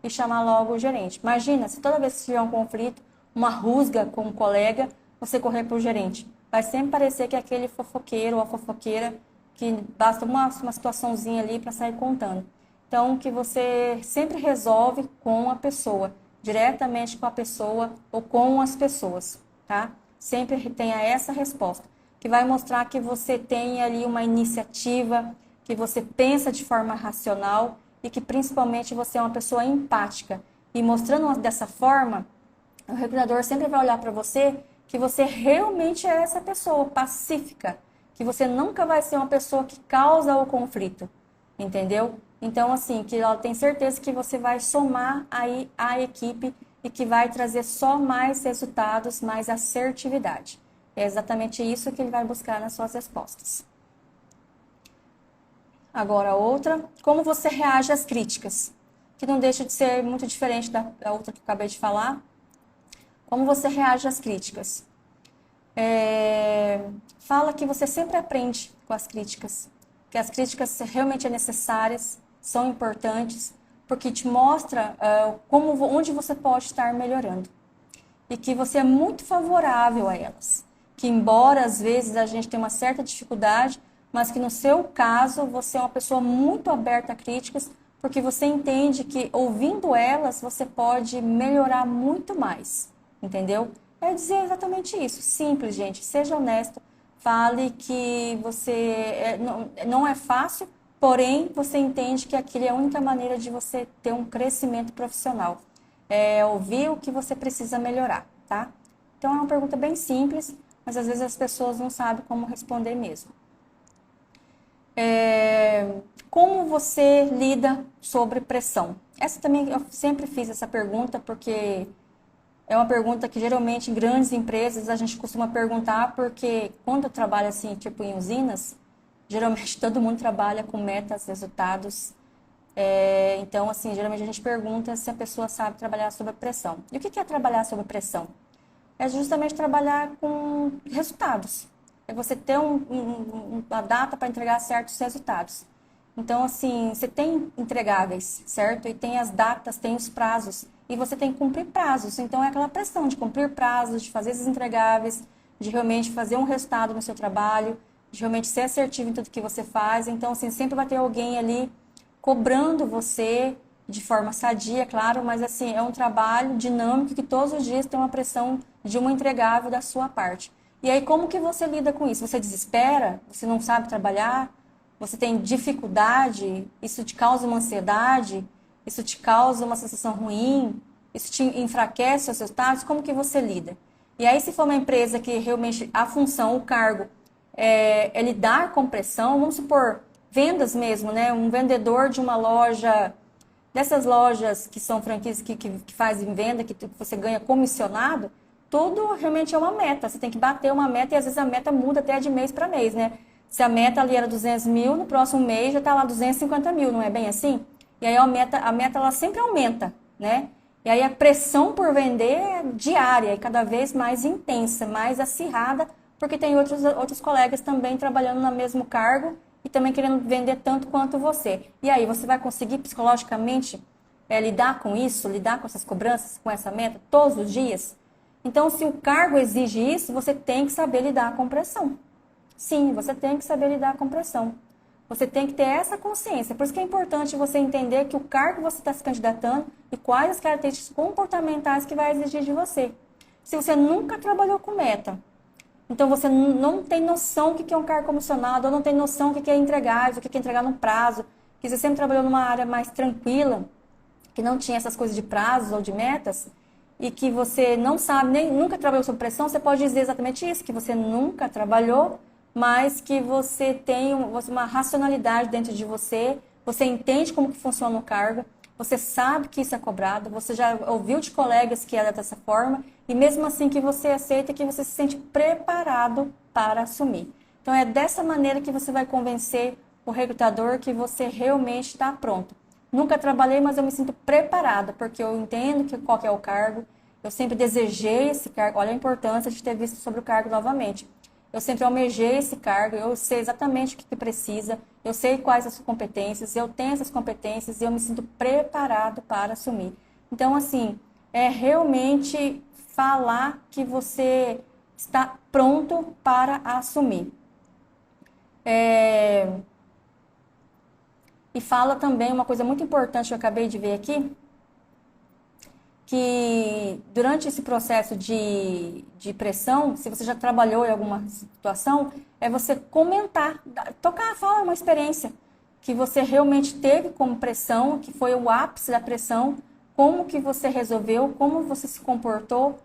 e chamar logo o gerente. Imagina, se toda vez que tiver um conflito, uma rusga com um colega, você correr para o gerente. Vai sempre parecer que é aquele fofoqueiro ou a fofoqueira que basta uma situaçãozinha ali para sair contando. Então, que você sempre resolve com a pessoa, diretamente com a pessoa ou com as pessoas, tá? Sempre tenha essa resposta, que vai mostrar que você tem ali uma iniciativa, que você pensa de forma racional e que principalmente você é uma pessoa empática. E mostrando dessa forma, o recrutador sempre vai olhar para você que você realmente é essa pessoa pacífica, que você nunca vai ser uma pessoa que causa o conflito, entendeu? Então, assim, que ela tem certeza que você vai somar aí a equipe e que vai trazer só mais resultados, mais assertividade. É exatamente isso que ele vai buscar nas suas respostas. Agora, outra, como você reage às críticas, que não deixa de ser muito diferente da outra que eu acabei de falar. Como você reage às críticas? Fala que você sempre aprende com as críticas, que as críticas realmente são necessárias, são importantes, porque te mostra onde você pode estar melhorando. E que você é muito favorável a elas. Que embora às vezes a gente tenha uma certa dificuldade, mas que no seu caso você é uma pessoa muito aberta a críticas, porque você entende que ouvindo elas você pode melhorar muito mais. Entendeu? É dizer exatamente isso. Simples, gente. Seja honesto. Fale que você não é fácil, porém você entende que aquilo é a única maneira de você ter um crescimento profissional. ouvir o que você precisa melhorar, tá? Então, é uma pergunta bem simples, mas às vezes as pessoas não sabem como responder mesmo. Como você lida sobre pressão? Essa também, eu sempre fiz essa pergunta, porque é uma pergunta que geralmente em grandes empresas a gente costuma perguntar, porque quando eu trabalho assim, tipo em usinas, geralmente todo mundo trabalha com metas, resultados. Então, assim, geralmente a gente pergunta se a pessoa sabe trabalhar sob pressão. E o que é trabalhar sob pressão? É justamente trabalhar com resultados. É você ter uma data para entregar certos resultados. Então, assim, você tem entregáveis, certo? E tem as datas, tem os prazos. E você tem que cumprir prazos. Então, é aquela pressão de cumprir prazos, de fazer esses entregáveis, de realmente fazer um resultado no seu trabalho, de realmente ser assertivo em tudo que você faz. Então, assim, sempre vai ter alguém ali cobrando você de forma sadia, claro, mas assim, é um trabalho dinâmico que todos os dias tem uma pressão de uma entregável da sua parte. E aí, como que você lida com isso? Você desespera? Você não sabe trabalhar? Você tem dificuldade? Isso te causa uma ansiedade? Isso te causa uma sensação ruim? Isso te enfraquece os seus resultados? Como que você lida? E aí, se for uma empresa que realmente a função, o cargo é lidar com pressão, vamos supor, vendas mesmo, né? Um vendedor de uma loja, dessas lojas que são franquias que fazem venda, que você ganha comissionado, tudo realmente é uma meta. Você tem que bater uma meta e às vezes a meta muda até de mês para mês, né? Se a meta ali era 200 mil, no próximo mês já está lá 250 mil, não é bem assim? E aí a meta ela sempre aumenta, né? E aí a pressão por vender é diária e cada vez mais intensa, mais acirrada, porque tem outros colegas também trabalhando no mesmo cargo e também querendo vender tanto quanto você. E aí, você vai conseguir psicologicamente lidar com isso, lidar com essas cobranças, com essa meta, todos os dias? Então, se o cargo exige isso, você tem que saber lidar com pressão. Sim, você tem que saber lidar com pressão. Você tem que ter essa consciência. Por isso que é importante você entender que o cargo que você está se candidatando e quais as características comportamentais que vai exigir de você. Se você nunca trabalhou com meta, então você não tem noção do que é um cargo comissionado, ou não tem noção do que é entregar, o que é entregar no prazo, que você sempre trabalhou numa área mais tranquila, que não tinha essas coisas de prazos ou de metas, e que você não sabe, nem nunca trabalhou sob pressão, você pode dizer exatamente isso, que você nunca trabalhou, mas que você tem uma racionalidade dentro de você, você entende como que funciona o cargo, você sabe que isso é cobrado, você já ouviu de colegas que era dessa forma, e mesmo assim que você aceita, que você se sente preparado para assumir. Então é dessa maneira que você vai convencer o recrutador que você realmente está pronto. Nunca trabalhei, mas eu me sinto preparada, porque eu entendo qual que é o cargo, eu sempre desejei esse cargo, olha a importância de ter visto sobre o cargo novamente. Eu sempre almejei esse cargo, eu sei exatamente o que precisa, eu sei quais as competências, eu tenho essas competências e eu me sinto preparado para assumir. Então, assim, é realmente falar que você está pronto para assumir. E fala também uma coisa muito importante que eu acabei de ver aqui, que durante esse processo de pressão, se você já trabalhou em alguma situação, é você comentar, falar uma experiência que você realmente teve como pressão, que foi o ápice da pressão, como que você resolveu, como você se comportou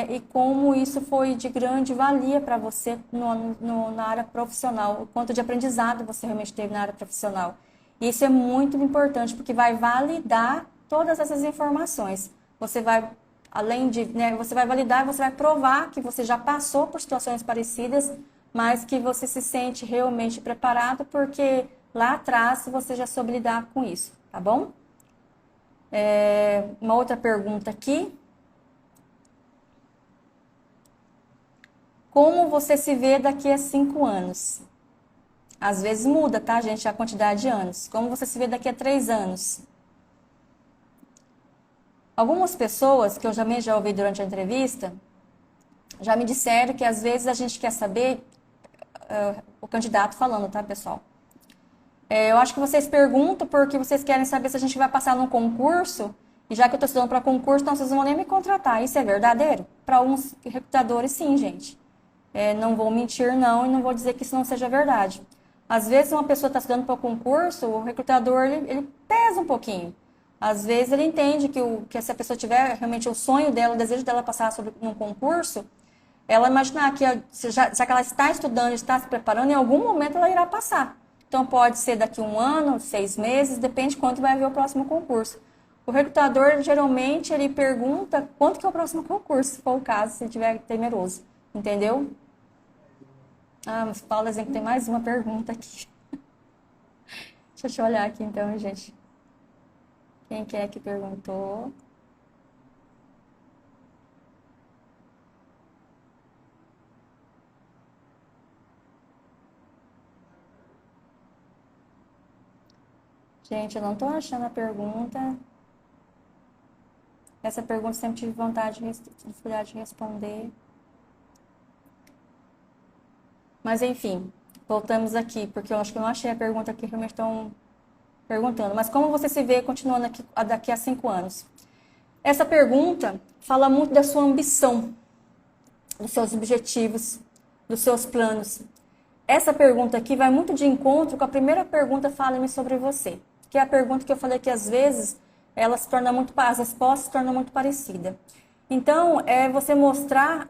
e como isso foi de grande valia para você na área profissional, o quanto de aprendizado você realmente teve na área profissional. E isso é muito importante, porque vai validar todas essas informações. Você vai, além de, né, você vai validar, você vai provar que você já passou por situações parecidas, mas que você se sente realmente preparado, porque lá atrás você já soube lidar com isso, tá bom? Uma outra pergunta aqui. Como você se vê daqui a 5 anos? Às vezes muda, tá, gente, a quantidade de anos. Como você se vê daqui a 3 anos? Algumas pessoas que eu já ouvi durante a entrevista, já me disseram que às vezes a gente quer saber, o candidato falando, tá, pessoal? Eu acho que vocês perguntam porque vocês querem saber se a gente vai passar num concurso, e já que eu estou estudando para concurso, então vocês não vão nem me contratar. Isso é verdadeiro? Para alguns recrutadores, sim, gente. Não vou mentir, não, e não vou dizer que isso não seja verdade. Às vezes, uma pessoa está estudando para o concurso, o recrutador ele pesa um pouquinho. Às vezes ele entende que se a pessoa tiver realmente o sonho dela, o desejo dela passar sobre num concurso, ela imaginar que já que ela está estudando, está se preparando, em algum momento ela irá passar. Então pode ser daqui a 1 ano, 6 meses, depende de quanto vai haver o próximo concurso. O recrutador, geralmente, ele pergunta quanto que é o próximo concurso, se for o caso, se ele estiver temeroso. Entendeu? Ah, mas Paulo dizendo que tem mais uma pergunta aqui. Deixa eu olhar aqui então, gente. Quem que é que perguntou? Gente, eu não estou achando a pergunta. Essa pergunta eu sempre tive dificuldade de responder. Mas enfim, voltamos aqui, porque eu acho que eu não achei a pergunta que realmente estão perguntando. Mas como você se vê continuando aqui, daqui a 5 anos? Essa pergunta fala muito da sua ambição, dos seus objetivos, dos seus planos. Essa pergunta aqui vai muito de encontro com a primeira pergunta, fala-me sobre você. Que é a pergunta que eu falei que às vezes ela se torna muito, as respostas se tornam muito parecidas. Então, é você mostrar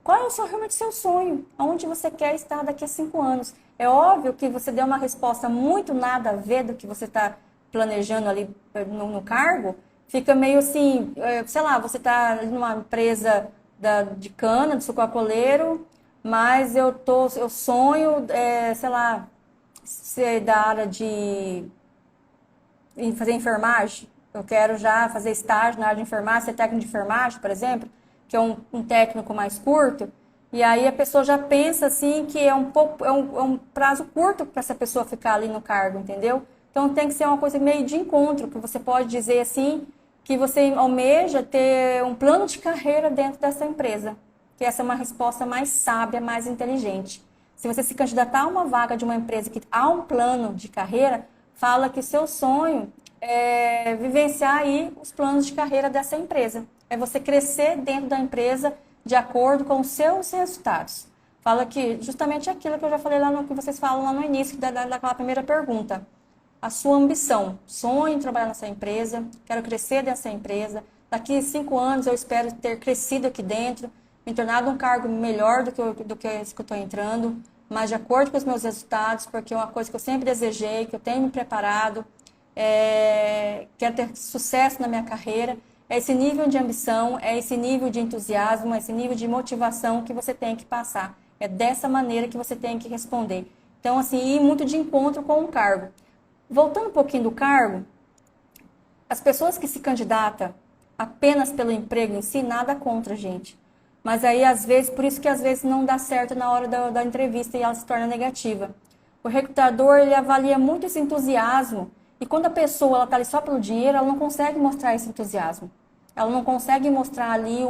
qual é o seu, realmente seu sonho, aonde você quer estar daqui a 5 anos. É óbvio que você deu uma resposta muito nada a ver do que você está planejando ali no cargo, fica meio assim, sei lá, você está numa empresa de cana, de suco-alcooleiro, mas eu sonho, sei lá, ser da área de fazer enfermagem. Eu quero já fazer estágio na área de enfermagem, ser técnico de enfermagem, por exemplo, que é um técnico mais curto. E aí a pessoa já pensa assim que é um prazo curto para essa pessoa ficar ali no cargo, entendeu? Então tem que ser uma coisa meio de encontro, que você pode dizer assim que você almeja ter um plano de carreira dentro dessa empresa. Que essa é uma resposta mais sábia, mais inteligente. Se você se candidatar a uma vaga de uma empresa que há um plano de carreira, fala que o seu sonho é vivenciar aí os planos de carreira dessa empresa. É você crescer dentro da empresa de acordo com os seus resultados. Fala que justamente aquilo que eu já falei lá no que vocês falam lá no início daquela primeira pergunta. A sua ambição, sonho em trabalhar nessa empresa, quero crescer dessa empresa. Daqui a 5 anos eu espero ter crescido aqui dentro, me tornado um cargo melhor do que esse que eu estou entrando, mas de acordo com os meus resultados, porque é uma coisa que eu sempre desejei, que eu tenho me preparado, quero ter sucesso na minha carreira. É esse nível de ambição, é esse nível de entusiasmo, é esse nível de motivação que você tem que passar. É dessa maneira que você tem que responder. Então, assim, ir muito de encontro com o cargo. Voltando um pouquinho do cargo, as pessoas que se candidatam apenas pelo emprego em si, nada contra, gente. Mas aí, às vezes, por isso que às vezes não dá certo na hora da entrevista e ela se torna negativa. O recrutador, ele avalia muito esse entusiasmo. E quando a pessoa está ali só pelo dinheiro, ela não consegue mostrar esse entusiasmo. Ela não consegue mostrar ali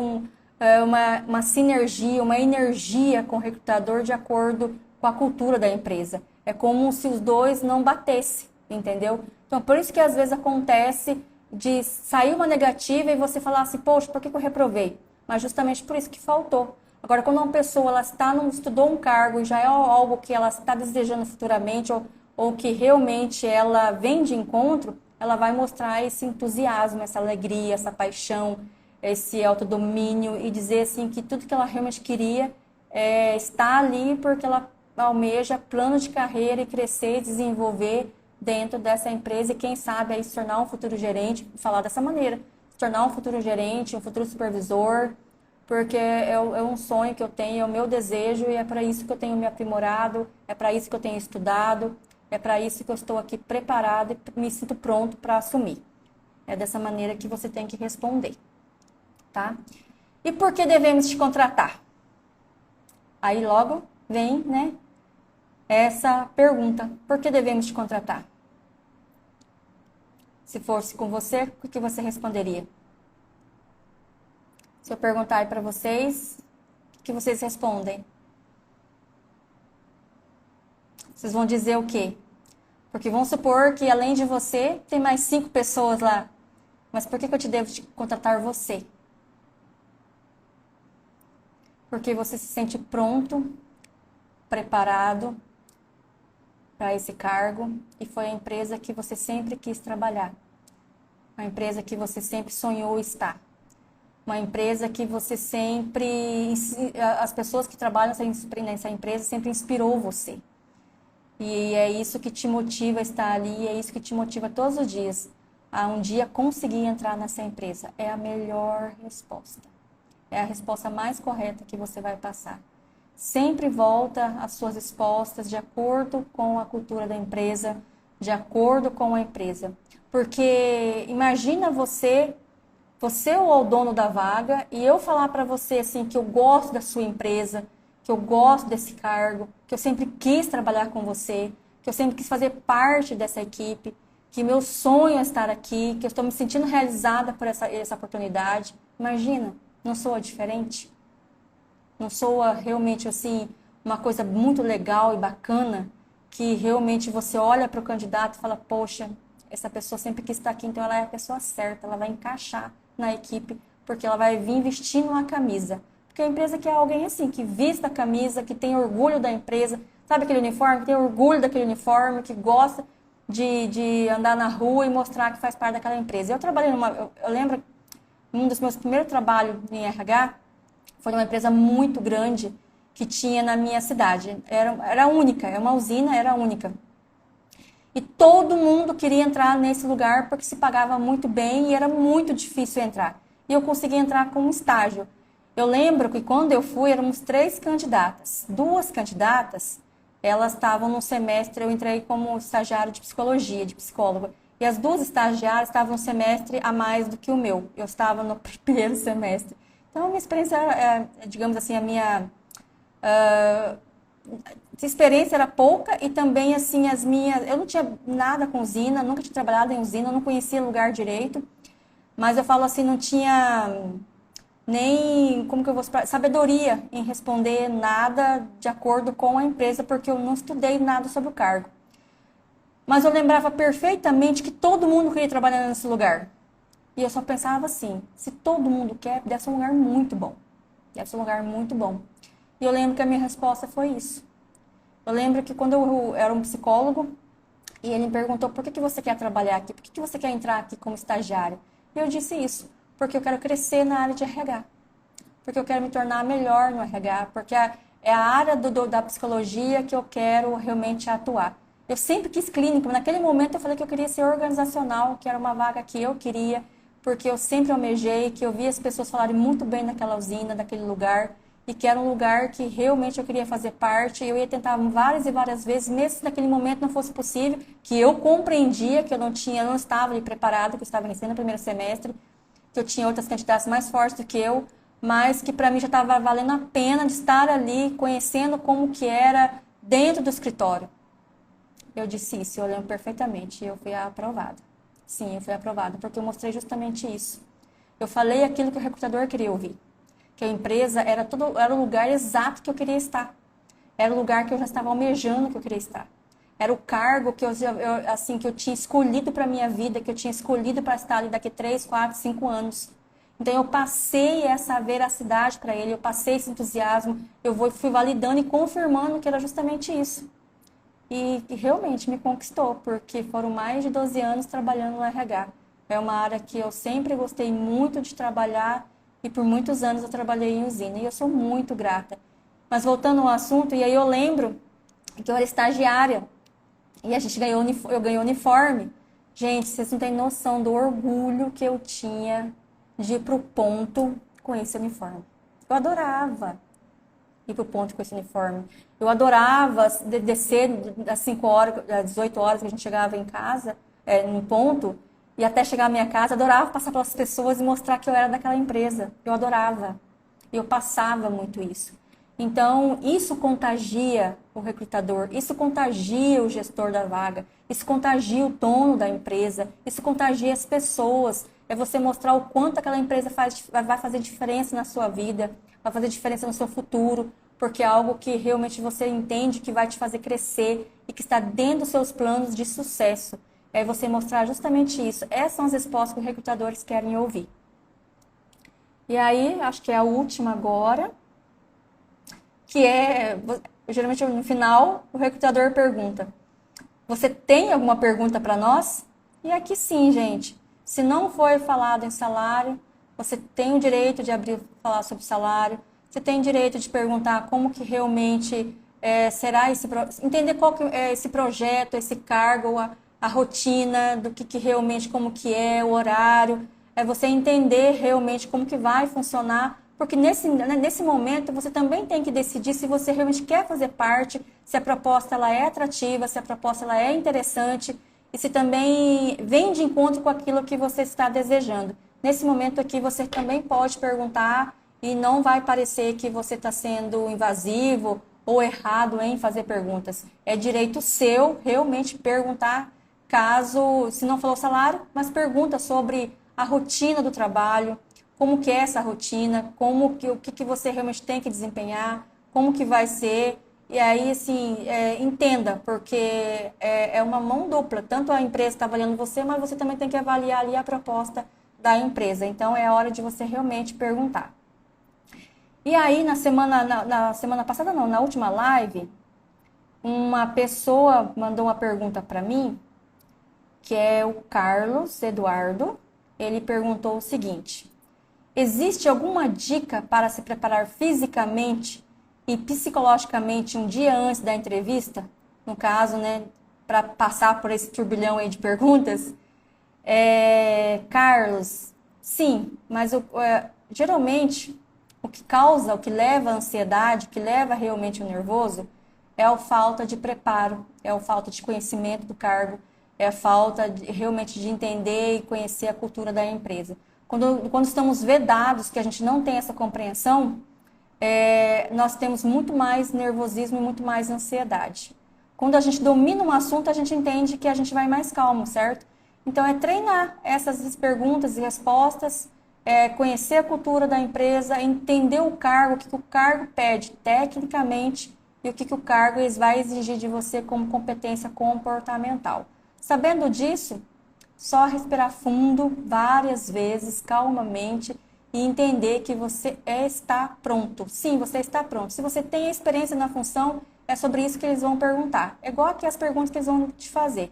uma sinergia, uma energia com o recrutador de acordo com a cultura da empresa. É como se os dois não batessem, entendeu? Então, por isso que às vezes acontece de sair uma negativa e você falar assim, poxa, por que eu reprovei? Mas justamente por isso que faltou. Agora, quando uma pessoa ela estudou um cargo e já é algo que ela está desejando futuramente ou que realmente ela vem de encontro, ela vai mostrar esse entusiasmo, essa alegria, essa paixão, esse autodomínio e dizer assim que tudo que ela realmente queria está ali porque ela almeja plano de carreira e crescer e desenvolver dentro dessa empresa e quem sabe aí se tornar um futuro gerente, falar dessa maneira, se tornar um futuro gerente, um futuro supervisor, porque é um sonho que eu tenho, é o meu desejo e é para isso que eu tenho me aprimorado, é para isso que eu tenho estudado, é para isso que eu estou aqui preparado e me sinto pronto para assumir. É dessa maneira que você tem que responder, tá? E por que devemos te contratar? Aí logo vem, né, essa pergunta, por que devemos te contratar? Se fosse com você, o que você responderia? Se eu perguntar aí para vocês, o que vocês respondem? Vocês vão dizer o quê? Porque vamos supor que além de você, tem mais 5 pessoas lá. Mas por que eu te devo contratar você? Porque você se sente pronto, preparado para esse cargo e foi a empresa que você sempre quis trabalhar. Uma empresa que você sempre sonhou estar. Uma empresa que você sempre... As pessoas que trabalham nessa empresa sempre inspirou você. E é isso que te motiva a estar ali, é isso que te motiva todos os dias a um dia conseguir entrar nessa empresa. É a melhor resposta. É a resposta mais correta que você vai passar. Sempre volta as suas respostas de acordo com a cultura da empresa, de acordo com a empresa. Porque imagina você é o dono da vaga, e eu falar para você assim que eu gosto da sua empresa, que eu gosto desse cargo, que eu sempre quis trabalhar com você, que eu sempre quis fazer parte dessa equipe, que meu sonho é estar aqui, que eu estou me sentindo realizada por essa oportunidade. Imagina, não soa diferente? Não soa realmente assim uma coisa muito legal e bacana, que realmente você olha para o candidato e fala, poxa, essa pessoa sempre quis estar aqui, então ela é a pessoa certa, ela vai encaixar na equipe, porque ela vai vir vestindo uma camisa. Porque a empresa quer alguém assim, que vista a camisa, que tem orgulho da empresa, sabe aquele uniforme, que tem orgulho daquele uniforme, que gosta de andar na rua e mostrar que faz parte daquela empresa. Eu trabalhei eu lembro, um dos meus primeiros trabalhos em RH, foi numa empresa muito grande que tinha na minha cidade. Era única, é uma usina, era única. E todo mundo queria entrar nesse lugar porque se pagava muito bem e era muito difícil entrar. E eu consegui entrar com um estágio. Eu lembro que quando eu fui, éramos 3 candidatas. 2 candidatas, elas estavam no semestre, eu entrei como estagiário de psicologia, de psicóloga. E as 2 estagiárias estavam no semestre a mais do que o meu. Eu estava no primeiro semestre. Então, a minha experiência, digamos assim, a minha experiência era pouca e também, assim, as minhas... Eu não tinha nada com usina, nunca tinha trabalhado em usina, não conhecia lugar direito. Mas eu falo assim, não tinha nem, como que eu vou explicar, sabedoria em responder nada de acordo com a empresa, porque eu não estudei nada sobre o cargo. Mas eu lembrava perfeitamente que todo mundo queria trabalhar nesse lugar. E eu só pensava assim, se todo mundo quer, deve ser um lugar muito bom. Deve ser um lugar muito bom. E eu lembro que a minha resposta foi isso. Eu lembro que quando eu era um psicólogo, e ele me perguntou, por que você quer trabalhar aqui? Por que você quer entrar aqui como estagiário? E eu disse isso, porque eu quero crescer na área de RH. Porque eu quero me tornar melhor no RH, porque é a área da psicologia que eu quero realmente atuar. Eu sempre quis clínica, mas naquele momento eu falei que eu queria ser organizacional, que era uma vaga que eu queria, porque eu sempre almejei, que eu via as pessoas falarem muito bem daquela usina, daquele lugar, e que era um lugar que realmente eu queria fazer parte. Eu ia tentar várias e várias vezes, mesmo se naquele momento não fosse possível, que eu compreendia que eu não estava ali preparada, que eu estava recém no primeiro semestre, que eu tinha outras candidatas mais fortes do que eu, mas que para mim já estava valendo a pena de estar ali, conhecendo como que era dentro do escritório. Eu disse isso, eu lembro perfeitamente, e eu fui aprovada. Sim, eu fui aprovada, porque eu mostrei justamente isso. Eu falei aquilo que o recrutador queria ouvir. Que a empresa era o lugar exato que eu queria estar. Era o lugar que eu já estava almejando que eu queria estar. Era o cargo que que eu tinha escolhido para a minha vida, que eu tinha escolhido para estar ali daqui 3, 4, 5 anos. Então eu passei essa veracidade para ele, eu passei esse entusiasmo, fui validando e confirmando que era justamente isso. E realmente me conquistou, porque foram mais de 12 anos trabalhando no RH. É uma área que eu sempre gostei muito de trabalhar e por muitos anos eu trabalhei em usina e eu sou muito grata. Mas voltando ao assunto, e aí eu lembro que eu era estagiária e eu ganhei uniforme. Gente, vocês não têm noção do orgulho que eu tinha de ir pro ponto com esse uniforme. Eu adorava ir pro ponto com esse uniforme. Eu adorava descer às 5 horas, às 18 horas que a gente chegava em casa, no ponto, e até chegar à minha casa, adorava passar pelas pessoas e mostrar que eu era daquela empresa. Eu adorava. Eu passava muito isso. Então, isso contagia o recrutador, isso contagia o gestor da vaga, isso contagia o dono da empresa, isso contagia as pessoas. É você mostrar o quanto aquela empresa vai fazer diferença na sua vida, vai fazer diferença no seu futuro, porque é algo que realmente você entende que vai te fazer crescer e que está dentro dos seus planos de sucesso. É você mostrar justamente isso. Essas são as respostas que os recrutadores querem ouvir. E aí, acho que é a última agora, que geralmente no final, o recrutador pergunta, você tem alguma pergunta para nós? E aqui sim, gente. Se não foi falado em salário, você tem o direito de abrir falar sobre salário. Você tem direito de perguntar como que realmente será entender qual que é esse projeto, esse cargo, a rotina do que realmente como que é o horário. É você entender realmente como que vai funcionar, porque nesse momento você também tem que decidir se você realmente quer fazer parte, se a proposta ela é atrativa, se a proposta ela é interessante e se também vem de encontro com aquilo que você está desejando. Nesse momento aqui você também pode perguntar e não vai parecer que você está sendo invasivo ou errado em fazer perguntas. É direito seu realmente perguntar, caso, se não falou salário, mas pergunta sobre a rotina do trabalho, como que é essa rotina, o que você realmente tem que desempenhar, como que vai ser. E aí, assim, entenda, porque é uma mão dupla. Tanto a empresa está avaliando você, mas você também tem que avaliar ali a proposta da empresa. Então, é hora de você realmente perguntar. E aí, na semana passada, não, na última live, uma pessoa mandou uma pergunta para mim, que é o Carlos Eduardo. Ele perguntou o seguinte: existe alguma dica para se preparar fisicamente e psicologicamente um dia antes da entrevista? No caso, né, para passar por esse turbilhão aí de perguntas. Carlos, sim, mas geralmente o que causa, o que leva à ansiedade, o que leva realmente ao nervoso, é a falta de preparo, é a falta de conhecimento do cargo, é a falta realmente de entender e conhecer a cultura da empresa. Quando estamos vedados, que a gente não tem essa compreensão, nós temos muito mais nervosismo e muito mais ansiedade. Quando a gente domina um assunto, a gente entende que a gente vai mais calmo, certo? Então, é treinar essas perguntas e respostas, conhecer a cultura da empresa, entender o cargo, o que o cargo pede tecnicamente e o que o cargo vai exigir de você como competência comportamental. Sabendo disso, só respirar fundo várias vezes, calmamente, e entender que você está pronto. Sim, você está pronto. Se você tem experiência na função, é sobre isso que eles vão perguntar. É igual aqui as perguntas que eles vão te fazer.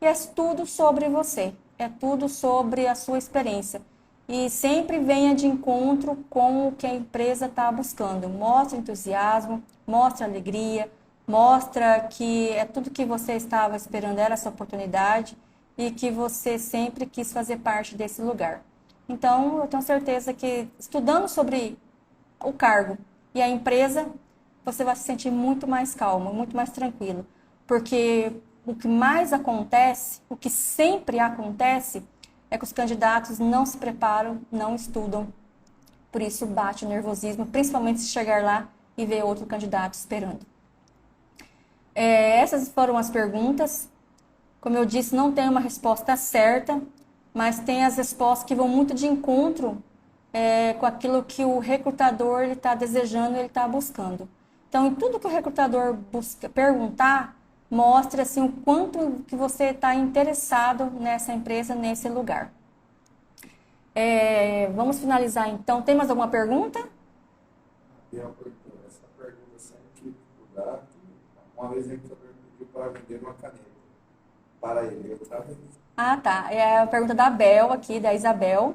E é tudo sobre você, é tudo sobre a sua experiência. E sempre venha de encontro com o que a empresa está buscando. Mostre entusiasmo, mostre alegria, mostra que é tudo que você estava esperando, era essa oportunidade e que você sempre quis fazer parte desse lugar. Então, eu tenho certeza que estudando sobre o cargo e a empresa, você vai se sentir muito mais calmo, muito mais tranquilo. Porque o que mais acontece, o que sempre acontece, é que os candidatos não se preparam, não estudam. Por isso bate o nervosismo, principalmente se chegar lá e ver outro candidato esperando. Essas foram as perguntas. Como eu disse, não tem uma resposta certa, mas tem as respostas que vão muito de encontro com aquilo que o recrutador está desejando, ele está buscando. Então, em tudo que o recrutador busca perguntar, mostre assim, o quanto que você está interessado nessa empresa, nesse lugar. Vamos finalizar então. Tem mais alguma pergunta? Essa pergunta sempre mudar. Uma vez ele pediu para vender uma caneta para ele. Eu estava Ah, tá. É a pergunta da Bel aqui, da Isabel,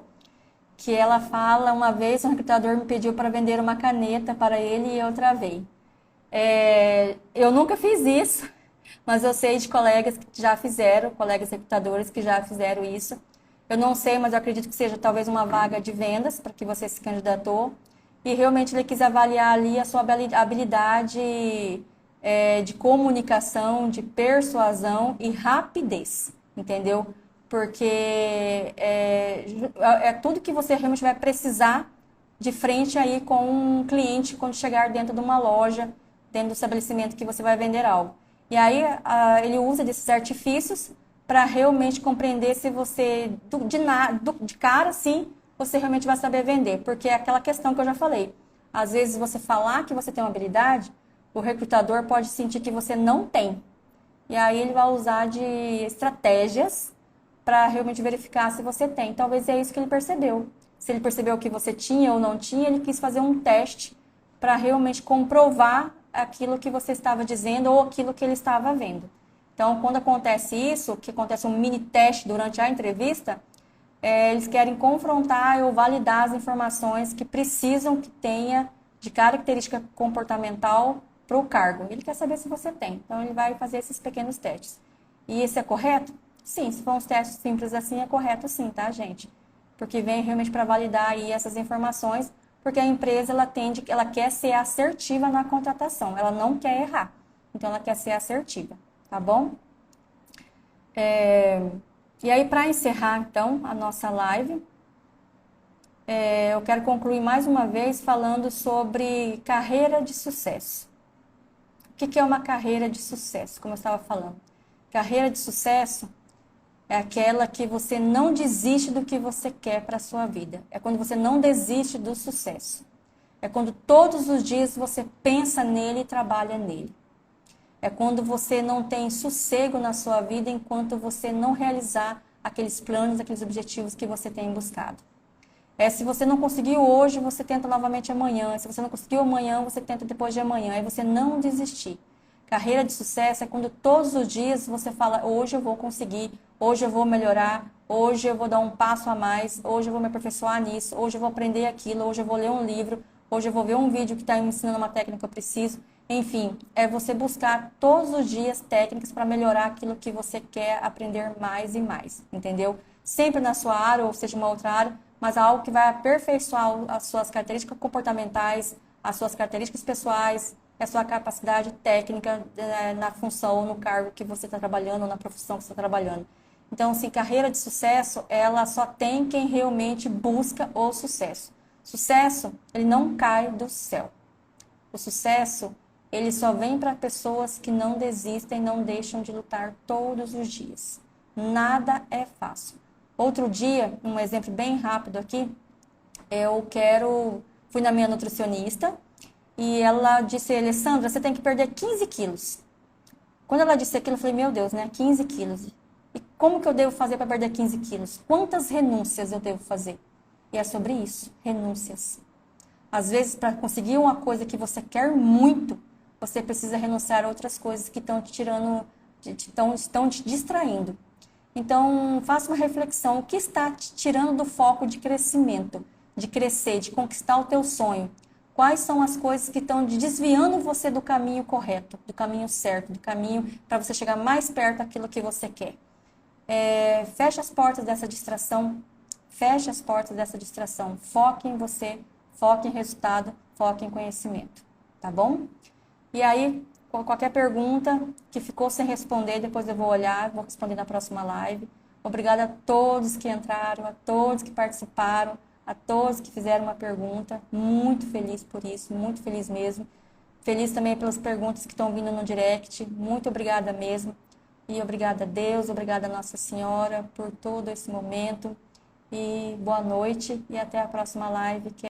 que ela fala: uma vez um recrutador me pediu para vender uma caneta para ele e eu travei. Eu nunca fiz isso, mas eu sei de colegas que já fizeram, colegas recrutadores que já fizeram isso. Eu não sei, mas eu acredito que seja talvez uma vaga de vendas para que você se candidatou. E realmente ele quis avaliar ali a sua habilidade de comunicação, de persuasão e rapidez, entendeu? Porque é tudo que você realmente vai precisar de frente aí com um cliente quando chegar dentro de uma loja, dentro do estabelecimento que você vai vender algo. E aí ele usa desses artifícios para realmente compreender se você, de cara, sim, você realmente vai saber vender. Porque é aquela questão que eu já falei. Às vezes você falar que você tem uma habilidade, o recrutador pode sentir que você não tem. E aí ele vai usar de estratégias para realmente verificar se você tem. Talvez é isso que ele percebeu. Se ele percebeu que você tinha ou não tinha, ele quis fazer um teste para realmente comprovar aquilo que você estava dizendo ou aquilo que ele estava vendo. Então, quando acontece isso, que acontece um mini teste durante a entrevista, eles querem confrontar ou validar as informações que precisam que tenha de característica comportamental para o cargo. Ele quer saber se você tem. Então, ele vai fazer esses pequenos testes. E esse é correto? Sim, se for uns testes simples assim, é correto sim, tá, gente? Porque vem realmente para validar aí essas informações, porque a empresa, ela quer ser assertiva na contratação, ela não quer errar. Então, ela quer ser assertiva, tá bom? E aí, para encerrar, então, a nossa live, eu quero concluir mais uma vez falando sobre carreira de sucesso. O que é uma carreira de sucesso, como eu estava falando? Carreira de sucesso é aquela que você não desiste do que você quer para a sua vida. É quando você não desiste do sucesso. É quando todos os dias você pensa nele e trabalha nele. É quando você não tem sossego na sua vida enquanto você não realizar aqueles planos, aqueles objetivos que você tem buscado. Se você não conseguiu hoje, você tenta novamente amanhã. Se você não conseguiu amanhã, você tenta depois de amanhã. É você não desistir. Carreira de sucesso é quando todos os dias você fala, hoje eu vou conseguir, hoje eu vou melhorar, hoje eu vou dar um passo a mais, hoje eu vou me aperfeiçoar nisso, hoje eu vou aprender aquilo, hoje eu vou ler um livro, hoje eu vou ver um vídeo que está me ensinando uma técnica que eu preciso. Enfim, é você buscar todos os dias técnicas para melhorar aquilo que você quer aprender mais e mais, entendeu? Sempre na sua área, ou seja, uma outra área, mas algo que vai aperfeiçoar as suas características comportamentais, as suas características pessoais, a sua capacidade técnica na função, no cargo que você está trabalhando, ou na profissão que você está trabalhando. Então, assim, carreira de sucesso, ela só tem quem realmente busca o sucesso. Sucesso, ele não cai do céu. O sucesso, ele só vem para pessoas que não desistem, não deixam de lutar todos os dias. Nada é fácil. Outro dia, um exemplo bem rápido aqui, fui na minha nutricionista e ela disse, Alessandra, você tem que perder 15 quilos. Quando ela disse aquilo, eu falei, meu Deus, né, 15 quilos. E como que eu devo fazer para perder 15 quilos? Quantas renúncias eu devo fazer? E é sobre isso, renúncias. Às vezes, para conseguir uma coisa que você quer muito, você precisa renunciar a outras coisas que estão te tirando, estão te distraindo. Então, faça uma reflexão. O que está te tirando do foco de crescimento, de crescer, de conquistar o teu sonho? Quais são as coisas que estão desviando você do caminho correto, do caminho certo, do caminho para você chegar mais perto daquilo que você quer? Feche as portas dessa distração. Feche as portas dessa distração. Foque em você, foque em resultado, foque em conhecimento. Tá bom? E aí, qualquer pergunta que ficou sem responder, depois eu vou olhar, vou responder na próxima live. Obrigada a todos que entraram, a todos que participaram, a todos que fizeram uma pergunta. Muito feliz por isso, muito feliz mesmo. Feliz também pelas perguntas que estão vindo no direct. Muito obrigada mesmo. E obrigada a Deus, obrigada a Nossa Senhora por todo esse momento. E boa noite e até a próxima live.